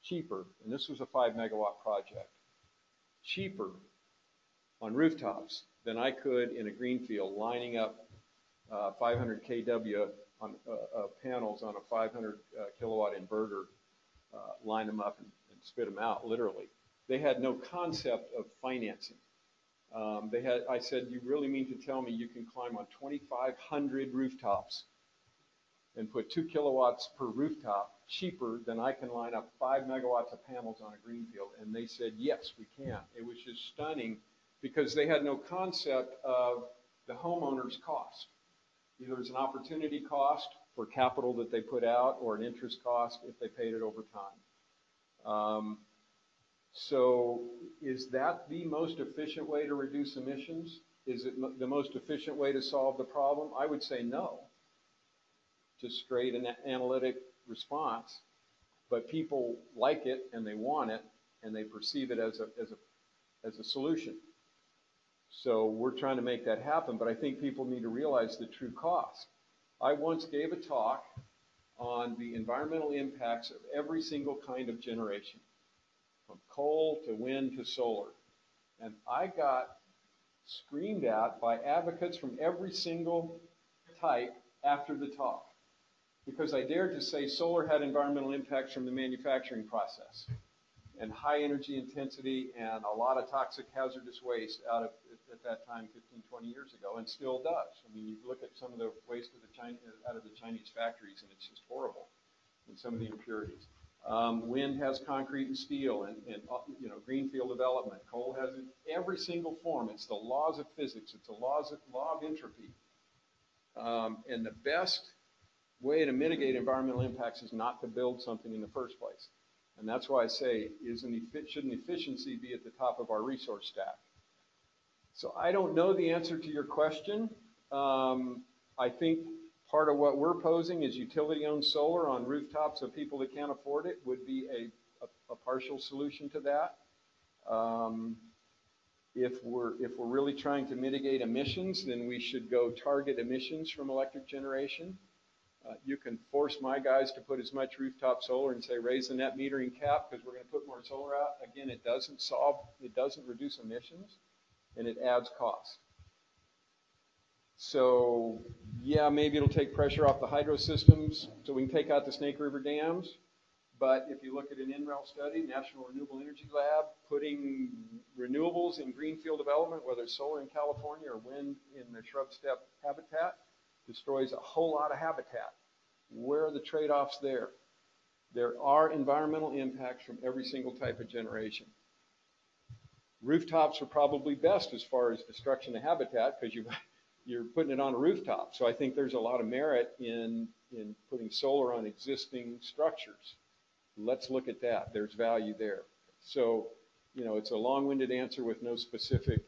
cheaper, and this was a 5 megawatt project, cheaper on rooftops than I could in a greenfield lining up 500 kW on panels on a 500 kilowatt inverter, line them up and spit them out, literally. They had no concept of financing. I said, you really mean to tell me you can climb on 2,500 rooftops and put 2 kilowatts per rooftop cheaper than I can line up 5 megawatts of panels on a greenfield? And they said, yes, we can. It was just stunning because they had no concept of the homeowner's cost. Either it's an opportunity cost for capital that they put out or an interest cost if they paid it over time. So is that the most efficient way to reduce emissions? Is it the most efficient way to solve the problem? I would say no. Just straight and analytic response. But people like it and they want it and they perceive it as a solution. So we're trying to make that happen, but I think people need to realize the true cost. I once gave a talk on the environmental impacts of every single kind of generation, from coal to wind to solar. And I got screamed at by advocates from every single type after the talk, because I dared to say solar had environmental impacts from the manufacturing process and high energy intensity and a lot of toxic hazardous waste out of, at that time, 15, 20 years ago, and still does. I mean, you look at some of the waste out of the Chinese factories, and it's just horrible, and some of the impurities. Wind has concrete and steel, and greenfield development. Coal has it, every single form. It's the laws of physics. It's the law of entropy. And the best way to mitigate environmental impacts is not to build something in the first place. And that's why I say, shouldn't efficiency be at the top of our resource stack? So I don't know the answer to your question. I think part of what we're posing is utility-owned solar on rooftops of people that can't afford it would be a partial solution to that. If we're really trying to mitigate emissions, then we should go target emissions from electric generation. You can force my guys to put as much rooftop solar and say raise the net metering cap because we're going to put more solar out. Again, it doesn't reduce emissions, and it adds cost. So yeah, maybe it'll take pressure off the hydro systems so we can take out the Snake River dams. But if you look at an NREL study, National Renewable Energy Lab, putting renewables in greenfield development, whether it's solar in California or wind in the shrub steppe habitat, destroys a whole lot of habitat. Where are the trade-offs there? There are environmental impacts from every single type of generation. Rooftops are probably best as far as destruction of habitat because you're putting it on a rooftop. So I think there's a lot of merit in putting solar on existing structures. Let's look at that. There's value there. So, you know, it's a long-winded answer with no specific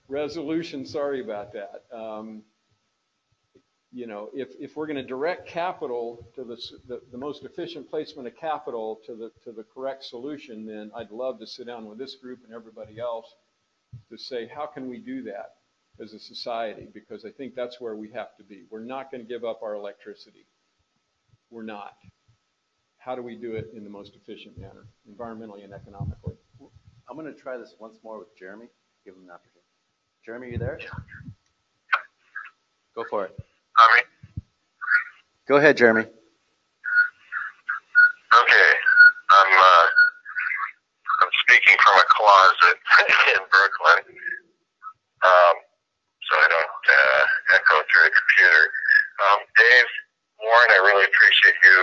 resolution. Sorry about that. You know, if we're going to direct capital to the most efficient placement of capital to the correct solution, then I'd love to sit down with this group and everybody else to say, how can we do that as a society? Because I think that's where we have to be. We're not going to give up our electricity. We're not. How do we do it in the most efficient manner, environmentally and economically? I'm going to try this once more with Jeremy. Give him an opportunity. Jeremy, are you there? Go for it. Tommy? Go ahead, Jeremy. Okay. I'm speaking from a closet in Brooklyn, so I don't echo through the computer. Dave Warren, I really appreciate you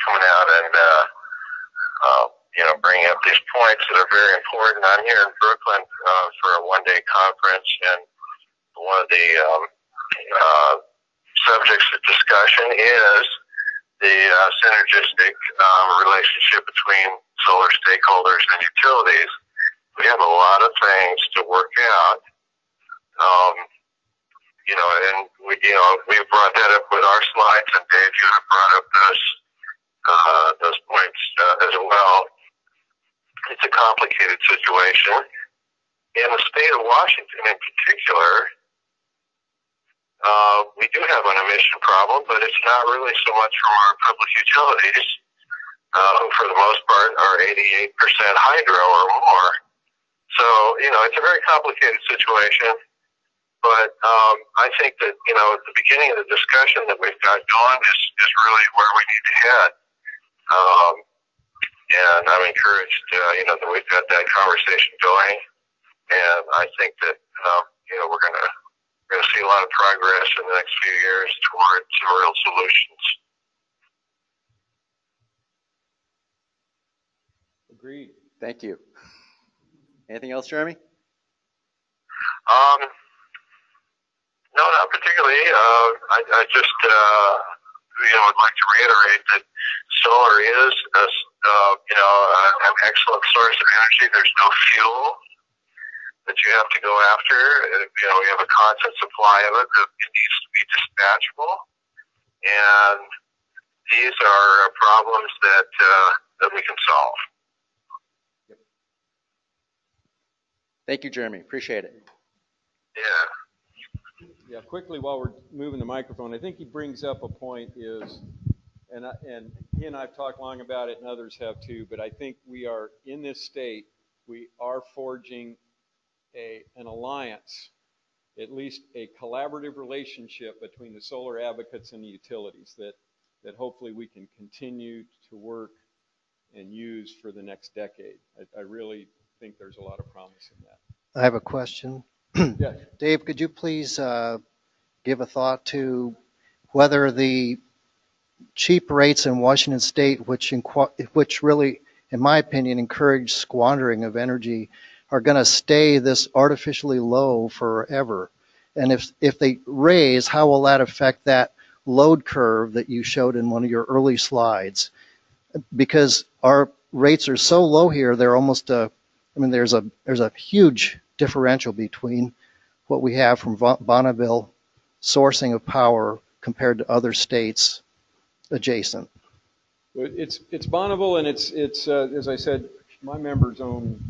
coming out and you know, bringing up these points that are very important. I'm here in Brooklyn for a one-day conference, and one of the subjects of discussion is the synergistic relationship between solar stakeholders and utilities. We have a lot of things to work out, you know, and we brought that up with our slides, and Dave, you have brought up those points as well. It's a complicated situation. In the state of Washington in particular, we do have an emission problem, but it's not really so much from our public utilities, who for the most part are 88% hydro or more. So, you know, it's a very complicated situation, but I think that, you know, at the beginning of the discussion that we've got going is really where we need to head. And I'm encouraged, you know, that we've got that conversation going, and I think that, you know, we're going to see a lot of progress in the next few years towards some real solutions. Agreed. Thank you. Anything else, Jeremy? No, not particularly. I just, you know, would like to reiterate that solar is, you know, an excellent source of energy. There's no fuel that you have to go after. You know, we have a constant supply of it. It needs to be dispatchable, and these are problems that we can solve. Yep. Thank you, Jeremy. Appreciate it. Yeah. Yeah, quickly while we're moving the microphone, I think he brings up a point is, and he and I have talked long about it, and others have too, but I think we are, in this state, we are forging an alliance, at least a collaborative relationship between the solar advocates and the utilities that hopefully we can continue to work and use for the next decade. I really think there's a lot of promise in that. I have a question. Yeah. Dave, could you please give a thought to whether the cheap rates in Washington State, which really, in my opinion, encourage squandering of energy, are going to stay this artificially low forever? And if they raise, how will that affect that load curve that you showed in one of your early slides? because our rates are so low here, they're almost there's a huge differential between what we have from Bonneville sourcing of power compared to other states adjacent. It's Bonneville, and it's as I said, my members own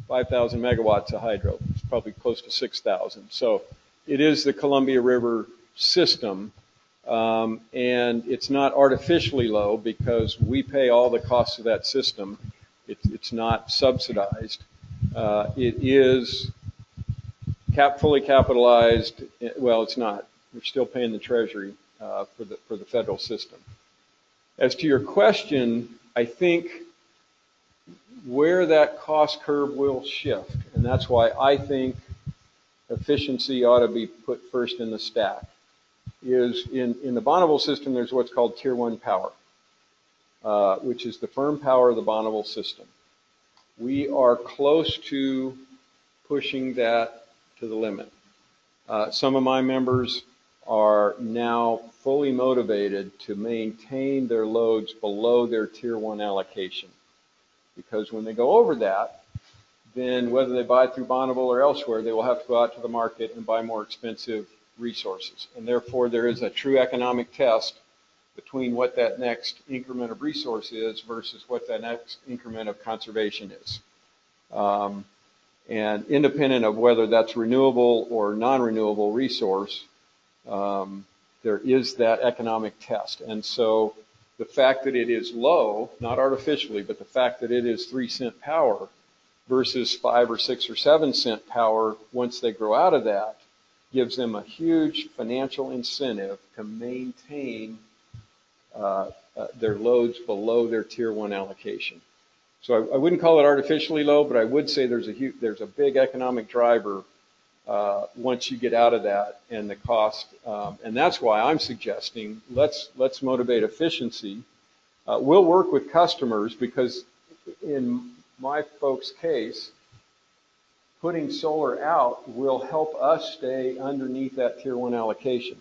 5,000 megawatts of hydro. It's probably close to 6,000. So it is the Columbia River system, and it's not artificially low because we pay all the costs of that system. It's not subsidized. It is fully capitalized. Well, it's not. We're still paying the Treasury for the federal system. As to your question, I think where that cost curve will shift, and that's why I think efficiency ought to be put first in the stack, is in the Bonneville system, there's what's called Tier 1 power, which is the firm power of the Bonneville system. We are close to pushing that to the limit. Some of my members are now fully motivated to maintain their loads below their Tier 1 allocation. Because when they go over that, then whether they buy through Bonneville or elsewhere, they will have to go out to the market and buy more expensive resources. And therefore, there is a true economic test between what that next increment of resource is versus what that next increment of conservation is. And independent of whether that's renewable or non-renewable resource, there is that economic test. And so the fact that it is low, not artificially, but the fact that it is 3-cent power versus 5 or 6 or 7 cent power once they grow out of that gives them a huge financial incentive to maintain their loads below their Tier 1 allocation. So I wouldn't call it artificially low, but I would say there's a big economic driver once you get out of that and the cost. And that's why I'm suggesting let's motivate efficiency. We'll work with customers because in my folks' case, putting solar out will help us stay underneath that Tier 1 allocation.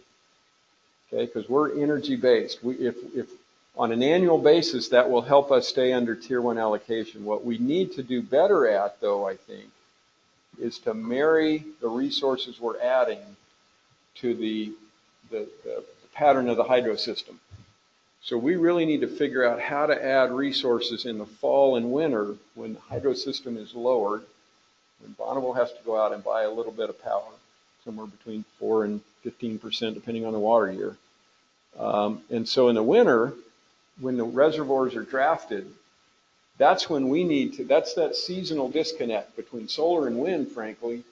Okay, because we're energy based. If on an annual basis, that will help us stay under Tier 1 allocation. What we need to do better at, though, I think, is to marry the resources we're adding to the pattern of the hydro system. So we really need to figure out how to add resources in the fall and winter when the hydro system is lowered, when Bonneville has to go out and buy a little bit of power, somewhere between 4 and 15%, depending on the water year. And so in the winter, when the reservoirs are drafted, that's when we need to, that's that seasonal disconnect between solar and wind, frankly,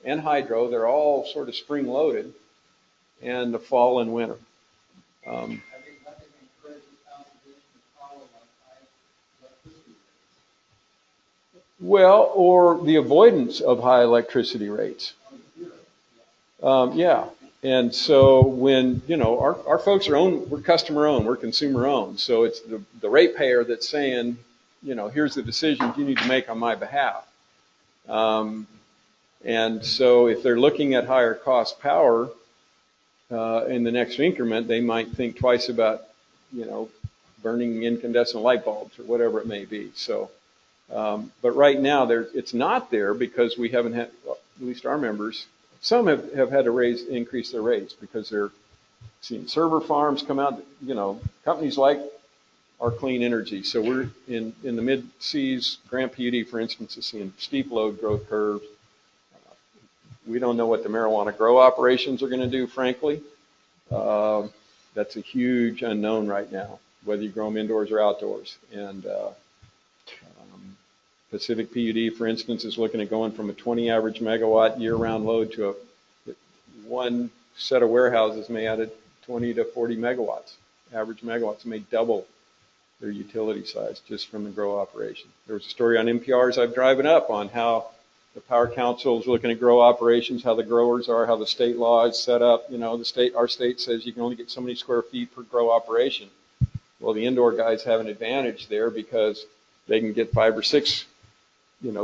and hydro. They're all sort of spring loaded, and the fall and winter. Well, or the avoidance of high electricity rates. Yeah. And so when, our folks are we're customer owned, we're consumer owned. So it's the ratepayer that's saying, here's the decisions you need to make on my behalf. And so if they're looking at higher cost power in the next increment, they might think twice about, burning incandescent light bulbs or whatever it may be. So, but right now it's not there because we haven't had, well, at least our members, some have had to increase their rates because they're seeing server farms come out, companies like our clean energy. So we're in the mid-seas, Grand PUD, for instance, is seeing steep load growth curves. We don't know what the marijuana grow operations are going to do, frankly. That's a huge unknown right now, whether you grow them indoors or outdoors. And Pacific PUD, for instance, is looking at going from a 20 average megawatt year-round load to one set of warehouses may add 20 to 40 megawatts. Average megawatts may double their utility size just from the grow operation. There was a story on NPRs I've driven up on how the Power Council is looking at grow operations, how the growers are, how the state law is set up. Our state says you can only get so many square feet per grow operation. Well, the indoor guys have an advantage there because they can get 5 or 6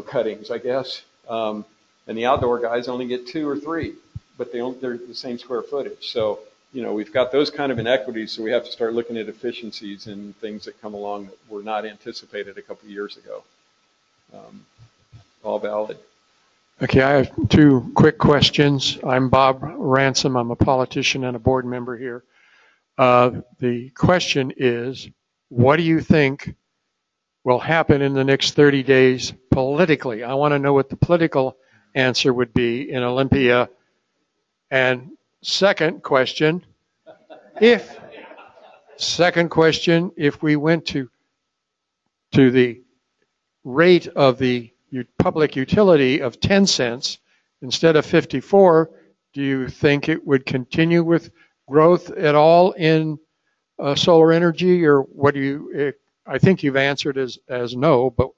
cuttings, I guess. And the outdoor guys only get 2 or 3, but they're the same square footage. So you know, we've got those kind of inequities, so we have to start looking at efficiencies and things that come along that were not anticipated a couple of years ago. All valid. Okay, I have two quick questions. I'm Bob Ransom. I'm a politician and a board member here. The question is, what do you think will happen in the next 30 days politically? I want to know what the political answer would be in Olympia. And second question, if we went to the rate of the public utility of 10 cents instead of 54, do you think it would continue with growth at all in solar energy, or what do you? I think you've answered as no, but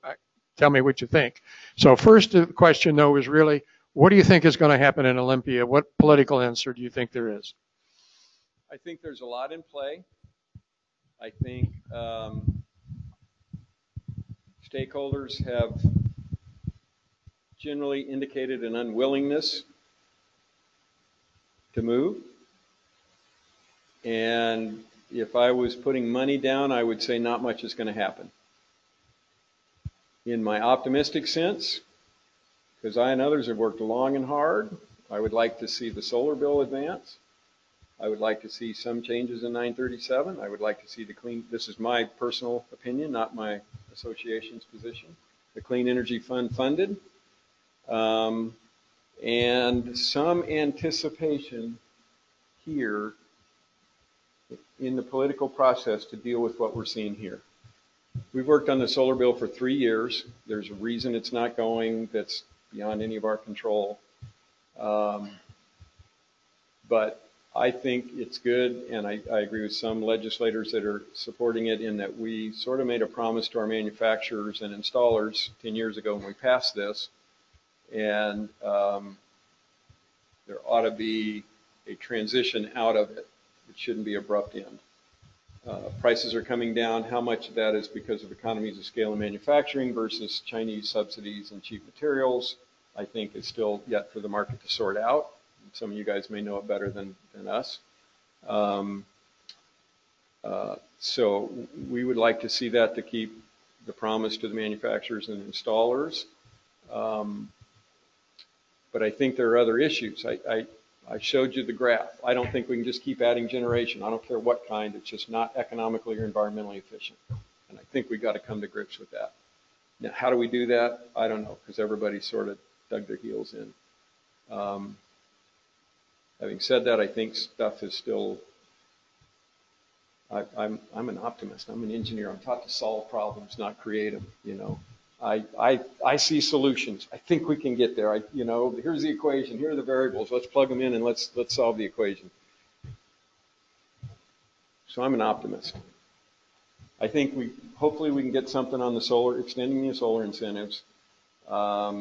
tell me what you think. So first question though is really, what do you think is going to happen in Olympia? What political answer do you think there is? I think there's a lot in play. I think stakeholders have generally indicated an unwillingness to move. And if I was putting money down, I would say not much is going to happen. In my optimistic sense, because I and others have worked long and hard, I would like to see the solar bill advance. I would like to see some changes in 937. I would like to see the clean, this is my personal opinion, not my association's position, the Clean Energy Fund funded. And some anticipation here in the political process to deal with what we're seeing here. We've worked on the solar bill for 3 years. There's a reason it's not going that's beyond any of our control. But I think it's good, and I agree with some legislators that are supporting it in that we sort of made a promise to our manufacturers and installers 10 years ago when we passed this. And there ought to be a transition out of it. It shouldn't be abrupt end. Prices are coming down. How much of that is because of economies of scale in manufacturing versus Chinese subsidies and cheap materials, I think is still yet for the market to sort out. Some of you guys may know it better than us. So we would like to see that to keep the promise to the manufacturers and installers. But I think there are other issues. I showed you the graph. I don't think we can just keep adding generation. I don't care what kind. It's just not economically or environmentally efficient. And I think we've got to come to grips with that. Now, how do we do that? I don't know, because everybody sort of dug their heels in. Having said that, I think stuff is still, I'm an optimist. I'm an engineer. I'm taught to solve problems, not create them, you know. I see solutions. I think we can get there. You know, here's the equation. Here are the variables. Let's plug them in and let's solve the equation. So I'm an optimist. I think hopefully we can get something on the solar, extending the solar incentives. I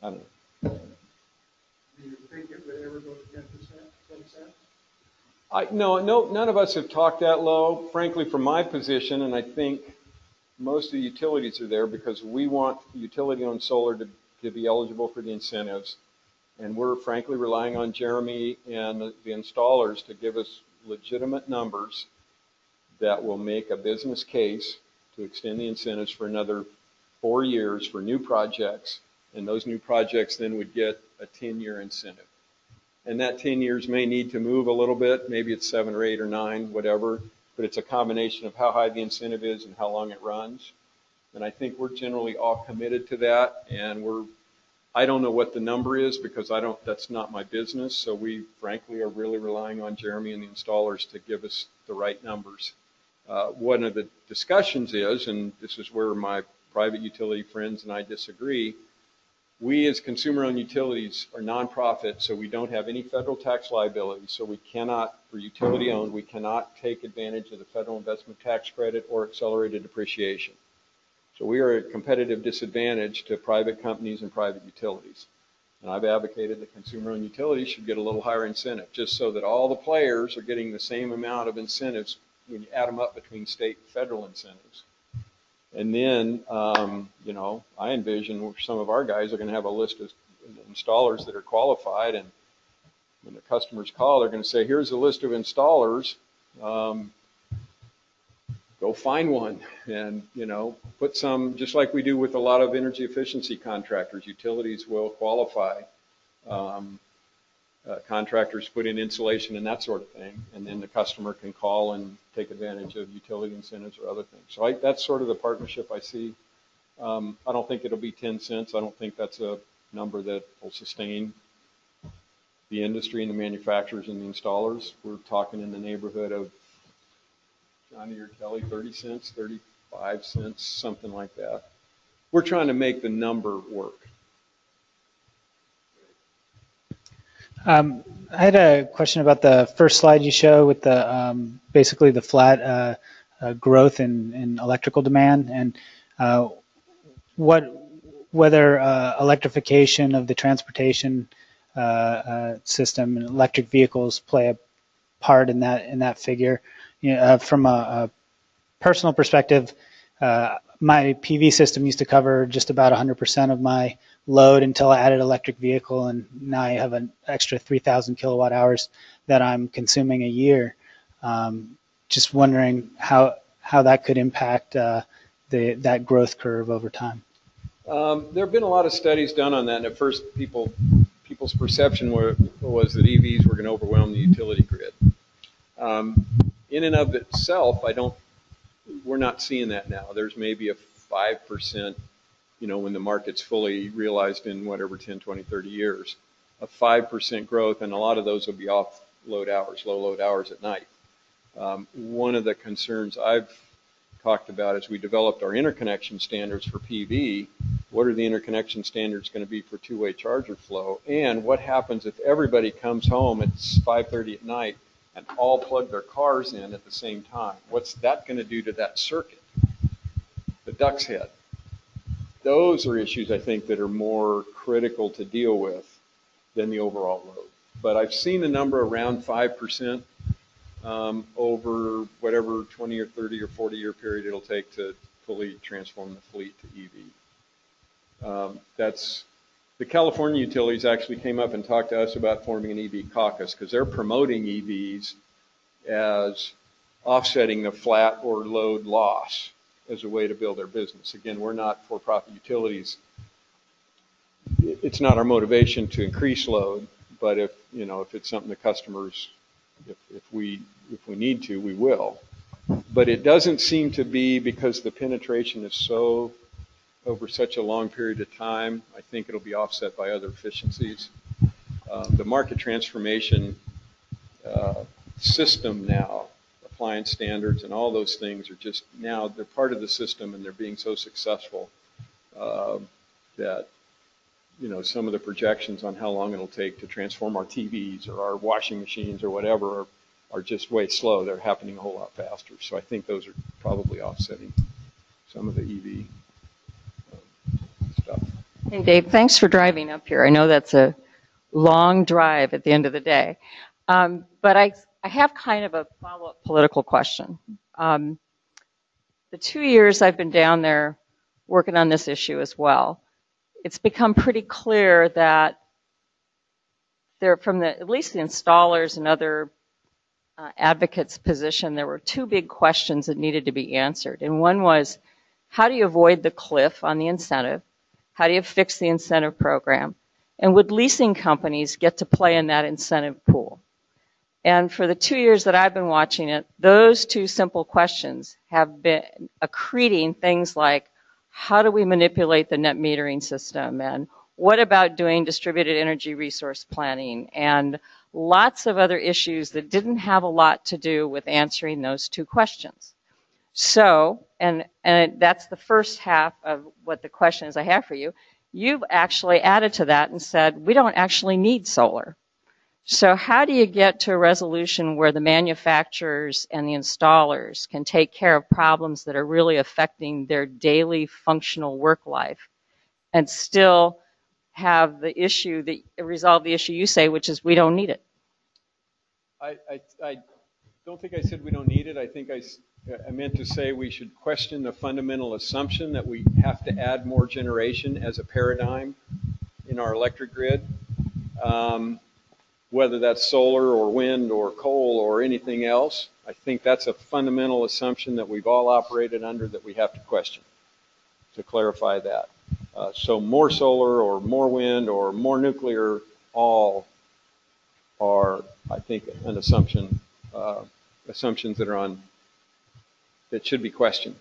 don't know. Do you think it would ever go to 10%, 10 cents? No, none of us have talked that low, frankly, from my position, and I think most of the utilities are there because we want utility-owned solar to be eligible for the incentives, and we're frankly relying on Jeremy and the installers to give us legitimate numbers that will make a business case to extend the incentives for another 4 years for new projects, and those new projects then would get a 10-year incentive. And that 10 years may need to move a little bit. Maybe it's 7 or 8 or 9, whatever. But it's a combination of how high the incentive is and how long it runs. And I think we're generally all committed to that. And I don't know what the number is because that's not my business. So we frankly are really relying on Jeremy and the installers to give us the right numbers. One of the discussions is, and this is where my private utility friends and I disagree, we as consumer-owned utilities are nonprofit, so we don't have any federal tax liability. So we cannot, for utility-owned, we cannot take advantage of the federal investment tax credit or accelerated depreciation. So we are at a competitive disadvantage to private companies and private utilities. And I've advocated that consumer-owned utilities should get a little higher incentive, just so that all the players are getting the same amount of incentives when you add them up between state and federal incentives. And then, you know, I envision some of our guys are going to have a list of installers that are qualified, and when the customers call, they're going to say, here's a list of installers. Go find one and, put some, just like we do with a lot of energy efficiency contractors. Utilities will qualify. Contractors put in insulation and that sort of thing, and then the customer can call and take advantage of utility incentives or other things. So that's sort of the partnership I see. I don't think it'll be 10 cents. I don't think that's a number that will sustain the industry and the manufacturers and the installers. We're talking in the neighborhood of, Johnny or Kelly, 30 cents, 35 cents, something like that. We're trying to make the number work. I had a question about the first slide you show with the basically the flat growth in electrical demand, and whether electrification of the transportation system and electric vehicles play a part in that figure. From a personal perspective, my PV system used to cover just about 100% of my load until I added electric vehicle, and now I have an extra 3,000 kilowatt hours that I'm consuming a year. Just wondering how that could impact that growth curve over time. There have been a lot of studies done on that, and at first people's perception was that EVs were going to overwhelm the utility grid. In and of itself, we're not seeing that now. There's maybe a 5%, when the market's fully realized in whatever 10, 20, 30 years, a 5% growth, and a lot of those will be off load hours, low load hours at night. One of the concerns I've talked about as we developed our interconnection standards for PV, what are the interconnection standards going to be for two-way charger flow, and what happens if everybody comes home at 5:30 at night and all plug their cars in at the same time? What's that going to do to that circuit, the duck's head? Those are issues, I think, that are more critical to deal with than the overall load. But I've seen a number around 5% over whatever 20 or 30 or 40-year period it'll take to fully transform the fleet to EV. The California utilities actually came up and talked to us about forming an EV caucus because they're promoting EVs as offsetting the flat or load loss as a way to build their business. Again, we're not for-profit utilities. It's not our motivation to increase load, but if it's something the customers, if we need to, we will. But it doesn't seem to be, because the penetration is so over such a long period of time, I think it'll be offset by other efficiencies. The market transformation system now, appliance standards and all those things are just now, they're part of the system, and they're being so successful that some of the projections on how long it'll take to transform our TVs or our washing machines or whatever are just way slow. They're happening a whole lot faster. So I think those are probably offsetting some of the EV stuff. Hey, Dave, thanks for driving up here. I know that's a long drive at the end of the day. But I have kind of a follow-up political question. The 2 years I've been down there working on this issue as well, it's become pretty clear that from at least the installers and other advocates' position, there were two big questions that needed to be answered. And one was, how do you avoid the cliff on the incentive? How do you fix the incentive program? And would leasing companies get to play in that incentive pool? And for the 2 years that I've been watching it, those two simple questions have been accreting things like, how do we manipulate the net metering system? And what about doing distributed energy resource planning? And lots of other issues that didn't have a lot to do with answering those two questions. So, and that's the first half of what the questions I have for you. You've actually added to that and said, we don't actually need solar. So how do you get to a resolution where the manufacturers and the installers can take care of problems that are really affecting their daily functional work life and still have the issue, resolve the issue you say, which is we don't need it? I don't think I said we don't need it. I think I meant to say we should question the fundamental assumption that we have to add more generation as a paradigm in our electric grid, whether that's solar or wind or coal or anything else. I think that's a fundamental assumption that we've all operated under that we have to question, to clarify that. So more solar or more wind or more nuclear, all are, I think, an assumption, assumptions that are on, that should be questioned.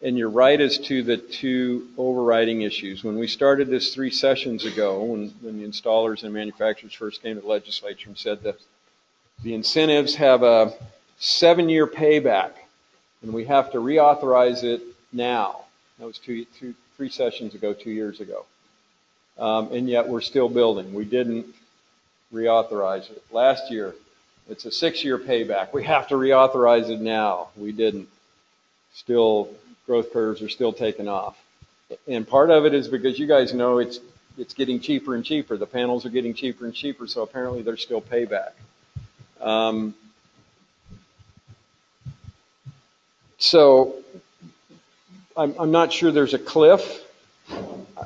And you're right as to the two overriding issues. When we started this 3 sessions ago, when the installers and manufacturers first came to the legislature and said that the incentives have a 7-year payback, and we have to reauthorize it now. That was 3 sessions ago, 2 years ago. And yet we're still building. We didn't reauthorize it. Last year, it's a 6-year payback. We have to reauthorize it now. We didn't. Still, growth curves are still taking off. And part of it is because you guys know it's getting cheaper and cheaper. The panels are getting cheaper and cheaper, so apparently there's still payback. So I'm not sure there's a cliff.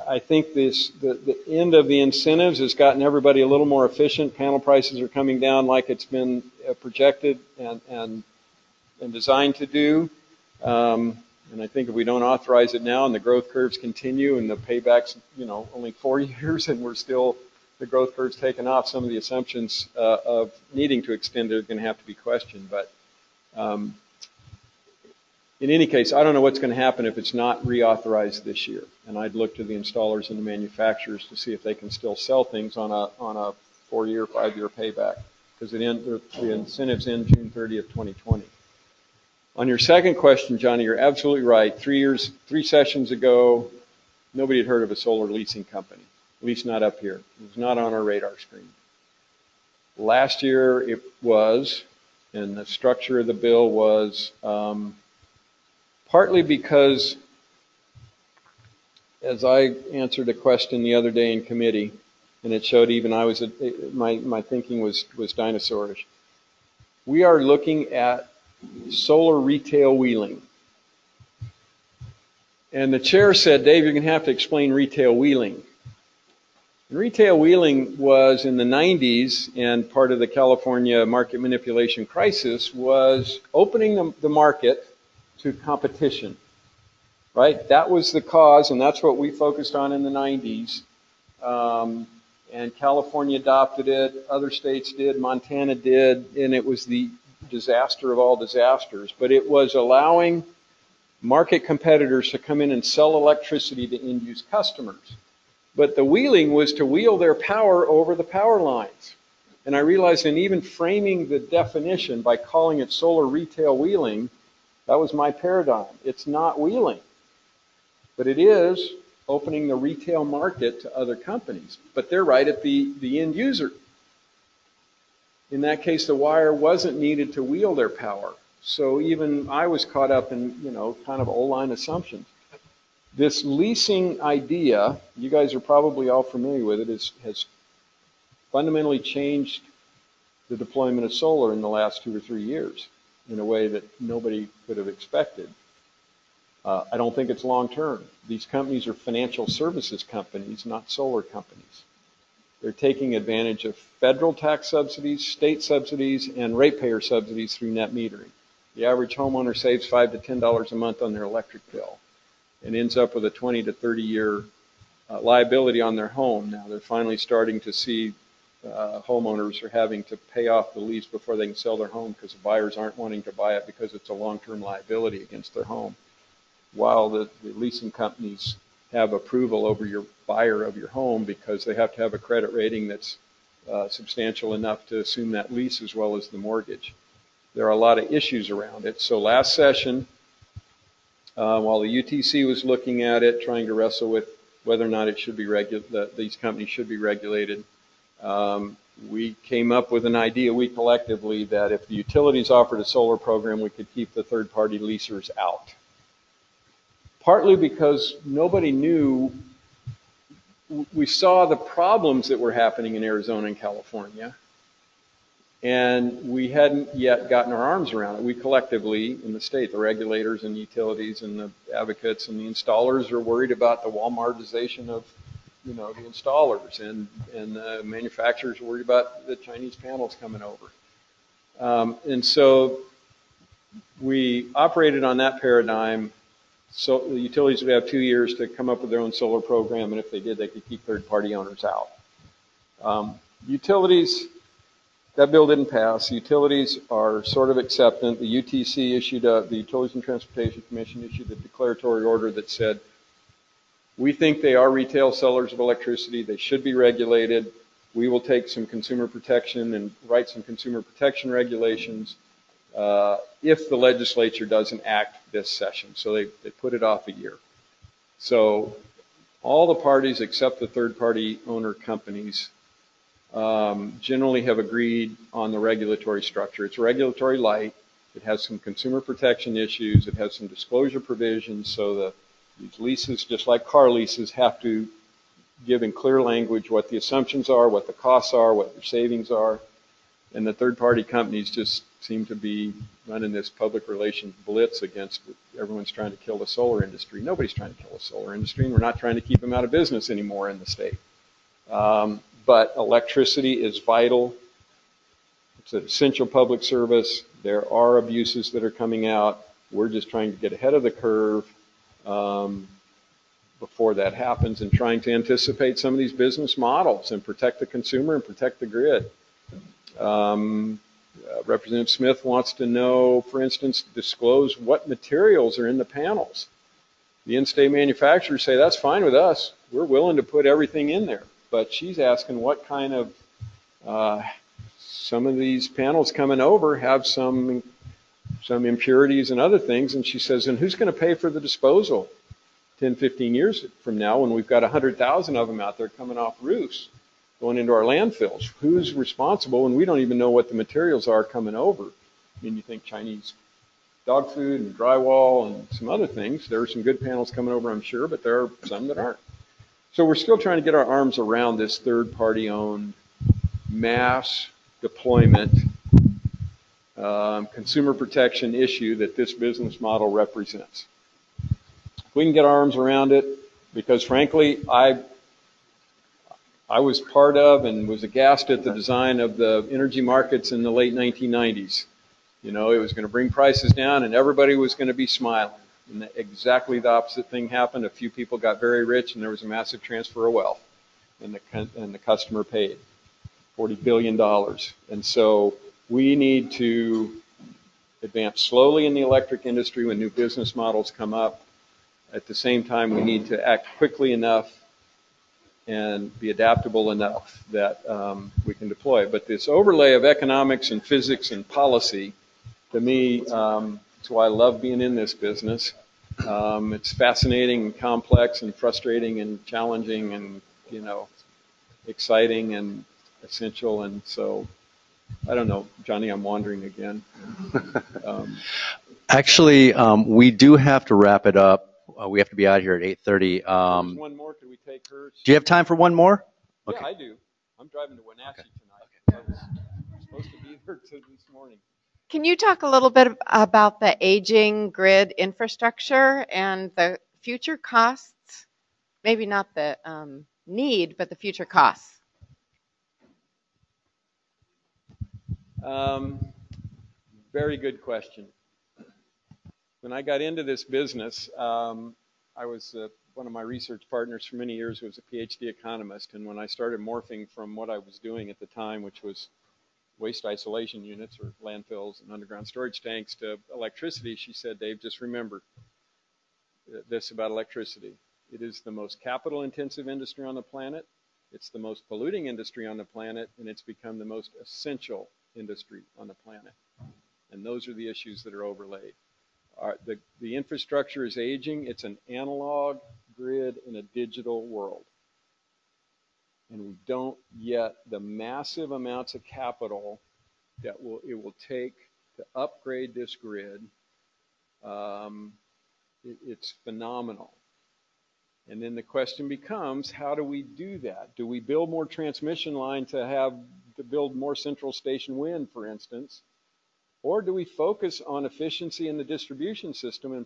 I think the end of the incentives has gotten everybody a little more efficient. Panel prices are coming down like it's been projected and designed to do. And I think if we don't authorize it now and the growth curves continue and the payback's, only 4 years and we're still, the growth curve's taken off, some of the assumptions of needing to extend it are going to have to be questioned. But in any case, I don't know what's going to happen if it's not reauthorized this year. And I'd look to the installers and the manufacturers to see if they can still sell things on a 4-year, 5-year payback, because the incentives end June 30th, 2020. On your second question, Johnny, you're absolutely right. 3 sessions ago, nobody had heard of a solar leasing company, at least not up here. It was not on our radar screen. Last year it was, and the structure of the bill was partly because, as I answered a question the other day in committee, and it showed even my thinking was dinosaurish. We are looking at solar retail wheeling. And the chair said, Dave, you're going to have to explain retail wheeling. And retail wheeling was in the 90s, and part of the California market manipulation crisis was opening the market to competition, right? That was the cause, and that's what we focused on in the 90s. And California adopted it, other states did, Montana did, and it was the disaster of all disasters. But it was allowing market competitors to come in and sell electricity to end-use customers. But the wheeling was to wheel their power over the power lines. And I realized in even framing the definition by calling it solar retail wheeling, that was my paradigm. It's not wheeling, but it is opening the retail market to other companies. But they're right at the end user. In that case, the wire wasn't needed to wheel their power. So even I was caught up in, kind of old-line assumptions. This leasing idea, you guys are probably all familiar with it, has fundamentally changed the deployment of solar in the last 2 or 3 years in a way that nobody could have expected. I don't think it's long-term. These companies are financial services companies, not solar companies. They're taking advantage of federal tax subsidies, state subsidies, and ratepayer subsidies through net metering. The average homeowner saves $5 to $10 a month on their electric bill and ends up with a 20 to 30-year liability on their home. Now they're finally starting to see homeowners are having to pay off the lease before they can sell their home because the buyers aren't wanting to buy it because it's a long-term liability against their home. While the leasing companies have approval over your buyer of your home because they have to have a credit rating that's substantial enough to assume that lease as well as the mortgage. There are a lot of issues around it. So last session, while the UTC was looking at it, trying to wrestle with whether or not it should be these companies should be regulated, we came up with an idea, we collectively, that if the utilities offered a solar program, we could keep the third-party leasers out. Partly because nobody knew, we saw the problems that were happening in Arizona and California, and we hadn't yet gotten our arms around it. We collectively, in the state, the regulators and utilities and the advocates and the installers are worried about the Walmartization of you know, the installers and the manufacturers are worried about the Chinese panels coming over. And so we operated on that paradigm. So the utilities would have 2 years to come up with their own solar program, and if they did, they could keep third-party owners out. Utilities, that bill didn't pass. Utilities are sort of acceptant. The UTC issued the Utilities and Transportation Commission issued a declaratory order that said, we think they are retail sellers of electricity. They should be regulated. We will take some consumer protection and write some consumer protection regulations if the legislature doesn't act this session. So they put it off a year. So all the parties except the third-party owner companies generally have agreed on the regulatory structure. It's regulatory light. It has some consumer protection issues. It has some disclosure provisions. So these leases, just like car leases, have to give in clear language what the assumptions are, what the costs are, what their savings are. And the third-party companies just seem to be running this public relations blitz against everyone's trying to kill the solar industry. Nobody's trying to kill the solar industry, and we're not trying to keep them out of business anymore in the state. But electricity is vital. It's an essential public service. There are abuses that are coming out. We're just trying to get ahead of the curve before that happens and trying to anticipate some of these business models and protect the consumer and protect the grid. Representative Smith wants to know, for instance, disclose what materials are in the panels. The in-state manufacturers say, that's fine with us. We're willing to put everything in there. But she's asking what kind of, some of these panels coming over have some impurities and other things. And she says, and who's going to pay for the disposal 10, 15 years from now when we've got 100,000 of them out there coming off roofs, going into our landfills? Who's responsible when we don't even know what the materials are coming over? I mean, you think Chinese dog food and drywall and some other things. There are some good panels coming over, I'm sure, but there are some that aren't. So we're still trying to get our arms around this third-party owned mass deployment consumer protection issue that this business model represents. If we can get our arms around it, because frankly, I was part of and was aghast at the design of the energy markets in the late 1990s. You know, it was going to bring prices down and everybody was going to be smiling. And exactly the opposite thing happened. A few people got very rich and there was a massive transfer of wealth. And the customer paid $40 billion. And so we need to advance slowly in the electric industry when new business models come up. At the same time, we need to act quickly enough and be adaptable enough that we can deploy it. But this overlay of economics and physics and policy, to me, that's why I love being in this business. It's fascinating and complex and frustrating and challenging and, you know, exciting and essential. And so, I don't know, Johnny, I'm wandering again. Actually, we do have to wrap it up. We have to be out here at 8:30. There's one more. Could we take hers? Do you have time for one more? Okay. Yeah, I do. I'm driving to Wenatchee tonight. I was supposed to be there this morning. Can you talk a little bit about the aging grid infrastructure and the future costs? Maybe not the need, but the future costs. Very good question. When I got into this business, I was one of my research partners for many years was a PhD economist, and when I started morphing from what I was doing at the time, which was waste isolation units or landfills and underground storage tanks, to electricity, she said, Dave, just remember this about electricity. It is the most capital-intensive industry on the planet. It's the most polluting industry on the planet, and it's become the most essential industry on the planet. And those are the issues that are overlaid. The infrastructure is aging. It's an analog grid in a digital world. And we don't yet, the massive amounts of capital that it will take to upgrade this grid, it's phenomenal. And then the question becomes, how do we do that? Do we build more transmission line to build more central station wind, for instance? Or do we focus on efficiency in the distribution system and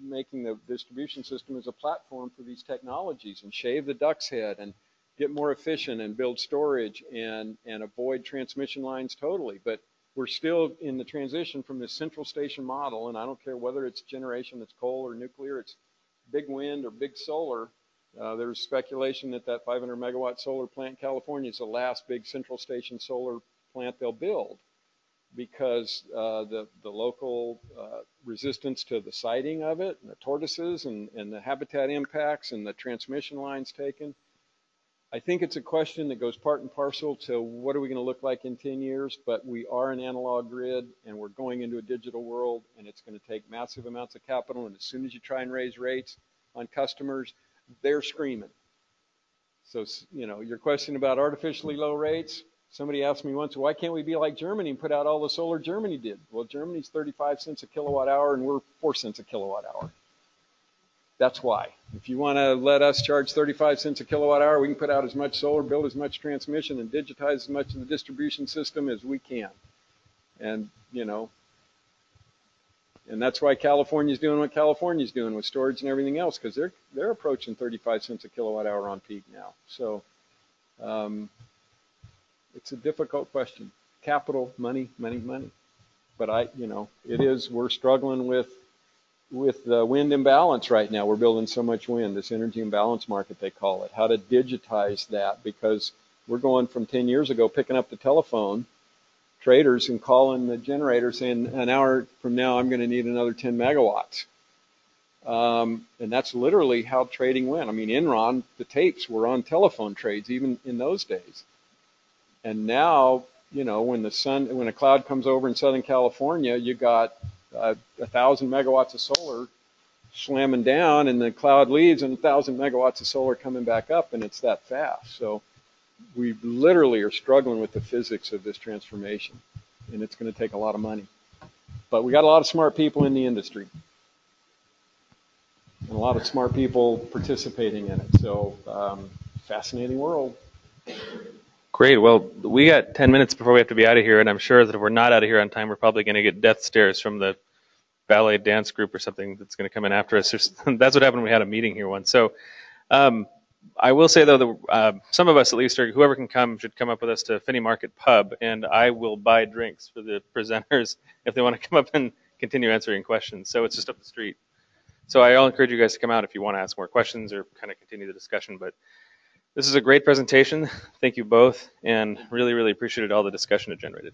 making the distribution system as a platform for these technologies and shave the duck's head and get more efficient and build storage and avoid transmission lines totally? But we're still in the transition from this central station model, and I don't care whether it's generation that's coal or nuclear, it's big wind or big solar. There's speculation that 500 megawatt solar plant in California is the last big central station solar plant they'll build, because the local resistance to the siting of it, and the tortoises, and the habitat impacts, and the transmission lines taken. I think it's a question that goes part and parcel to what are we going to look like in 10 years, but we are an analog grid, and we're going into a digital world, and it's going to take massive amounts of capital, and as soon as you try and raise rates on customers, they're screaming. So, you know, your question about artificially low rates, somebody asked me once, why can't we be like Germany and put out all the solar Germany did? Well, Germany's 35 cents a kilowatt hour and we're 4 cents a kilowatt hour. That's why. If you want to let us charge 35 cents a kilowatt hour, we can put out as much solar, build as much transmission, and digitize as much of the distribution system as we can. And, you know, and that's why California's doing what California's doing with storage and everything else, because they're approaching 35 cents a kilowatt hour on peak now. So, it's a difficult question. Capital, money, money, money. But we're struggling with the wind imbalance right now. We're building so much wind, this energy imbalance market they call it, how to digitize that, because we're going from 10 years ago picking up the telephone, traders, and calling the generator saying an hour from now I'm going to need another 10 megawatts. And that's literally how trading went. I mean, Enron, the tapes were on telephone trades even in those days. And now, you know, when a cloud comes over in Southern California, you got 1,000 megawatts of solar slamming down, and the cloud leaves, and 1,000 megawatts of solar coming back up, and it's that fast. So we literally are struggling with the physics of this transformation, and it's going to take a lot of money. But we got a lot of smart people in the industry, and a lot of smart people participating in it. So fascinating world. Great. Well, we got 10 minutes before we have to be out of here, and I'm sure that if we're not out of here on time, we're probably going to get death stares from the ballet dance group or something that's going to come in after us. That's what happened when we had a meeting here once. So I will say, though, that some of us, at least, or whoever can come, should come up with us to Phinney Market Pub, and I will buy drinks for the presenters if they want to come up and continue answering questions. So it's just up the street. So I'll encourage you guys to come out if you want to ask more questions or kind of continue the discussion. But this is a great presentation. Thank you both, and really, really appreciated all the discussion it generated.